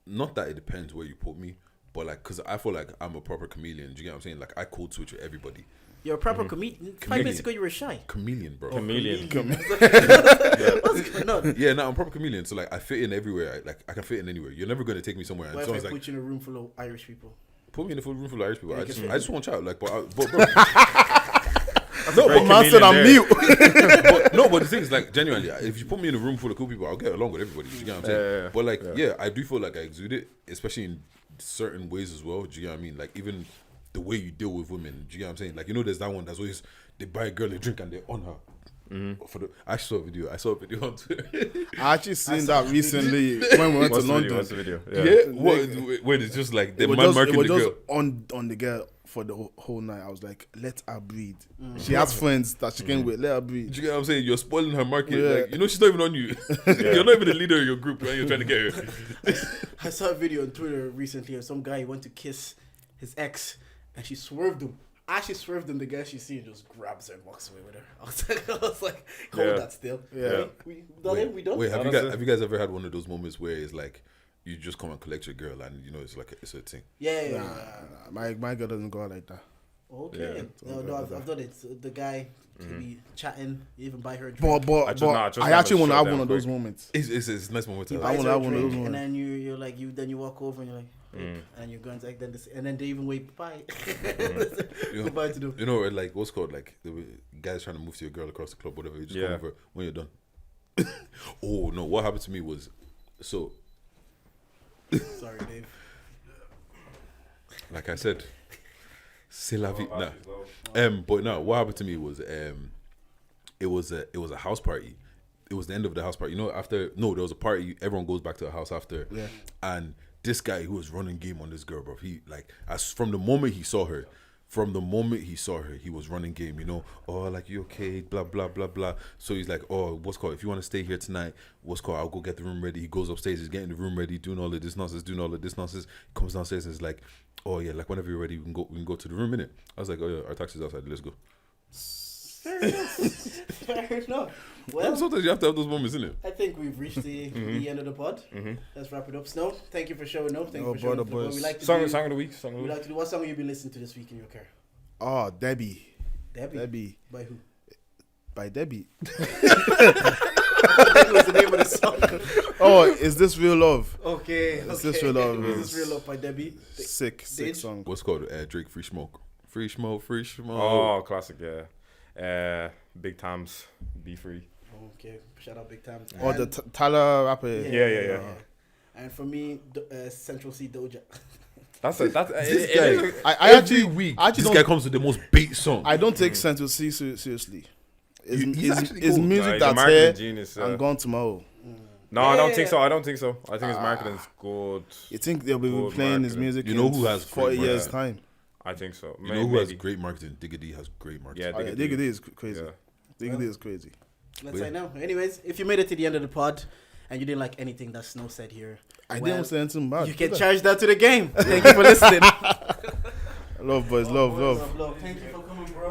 not that it depends where you put me, but like because I feel like I'm a proper chameleon. Do you get what I'm saying? Like I code switch with everybody. You're a proper comedian. 5 minutes ago you were shy. Chameleon, bro. Chameleon. What's going on? Yeah, no, I'm proper chameleon. So like I fit in everywhere. I can fit in anywhere. You're never gonna take me somewhere. And What if I someone's put like, you in a room full of Irish people? put me in a full room full of Irish people. Yeah, I you just can I just want to chat. Like, but Great Man said I'm chameleon mute. no, but the thing is, like, genuinely, if you put me in a room full of cool people, I'll get along with everybody. Do you get what I'm saying? Yeah. But like, yeah, I do feel like I exude it, especially in certain ways as well. Do you get what I mean? Like, even the way you deal with women. Do you get what I'm saying? Like, you know, there's that one that's always they buy a girl a drink and they're on her. I saw a video on Twitter. I actually seen that recently when we went to London. What's the video? Yeah, when it's just like the man marking the girl. on the girl for the whole night. I was like, let her breathe. She has friends that she can with. Let her breathe. Do you get what I'm saying? You're spoiling her market. Yeah. Like, you know, she's not even on you. You're not even the leader of your group when you're trying to get her. I saw a video on Twitter recently of some guy who went to kiss his ex and she swerved him. As she swerved him, the guy she seen just grabs her and walks away with her. I was like, hold Yeah. that still. Yeah. We done? Wait, How have does you guys ever had one of those moments where it's like you just come and collect your girl and you know it's like it's a thing? Yeah. My girl doesn't go out like that. Okay. Yeah. No, I've done it. So the guy can be chatting, even buy her a drink. But I just I have actually a want to have shutdown one of those quick. moments. It's a nice moment to He have. I buys wanna her a have one of drink, those and ones. then you're like then you walk over and you're like, and you're going to like and then they even wave bye. Goodbye to them. You know, like what's called like the guys trying to move to your girl across the club, whatever. You just come over when you're done. Oh no! What happened to me was so. Sorry, Dave. Like I said, c'est la vie. Nah. But no, what happened to me was it was a house party. It was the end of the house party. You know, there was a party. Everyone goes back to the house after. Yeah. And this guy who was running game on this girl, bro. He like from the moment he saw her, he was running game. You know, oh like you okay? Blah blah blah blah. So he's like, oh, what's called? If you want to stay here tonight, what's called? I'll go get the room ready. He goes upstairs. He's getting the room ready, doing all of this nonsense. Comes downstairs and is like, oh yeah, like whenever you're ready, we can go to the room, innit? I was like, oh yeah, our taxi's outside. Let's go. Fair enough. Well, sometimes you have to have those moments, isn't it? I think we've reached the end of the pod. Let's wrap it up. Snow, thank you for showing up. Thank you for showing up. boys. We like to Song do, of the week. we like to do. What song have you been listening to this week in your car? Oh, Debbie. Debbie. By who? By Debbie. That was the name of the song. Oh, is this real love? Okay. Is this real love? Is this real love by Debbie? Sick song. What's it called Drake Free Smoke. Free smoke. Oh, classic, yeah. Big Tams, Be Free. Okay, shout out Big Time. Or the Tyler rapper. Yeah. And for me, Central C Doja. This guy, I actually this don't. guy comes with the most bait song. I don't take Central C seriously. He's actually It's cool. music He's a that's marketing here genius, and gone tomorrow. No, I don't think so. I think his marketing's good. You think they'll be Good playing his marketing. music You know in who has 40 great years' marketing? time? I think so. You know who has great marketing? Digga D has great marketing. Yeah, Diggity is crazy. Yeah. Diggity is crazy. Let's say no. Anyways, if you made it to the end of the pod and you didn't like anything that Snow said here, I didn't say anything bad. you can charge that to the game. Thank you for listening. Love, boys. Love. Thank you for coming, bro.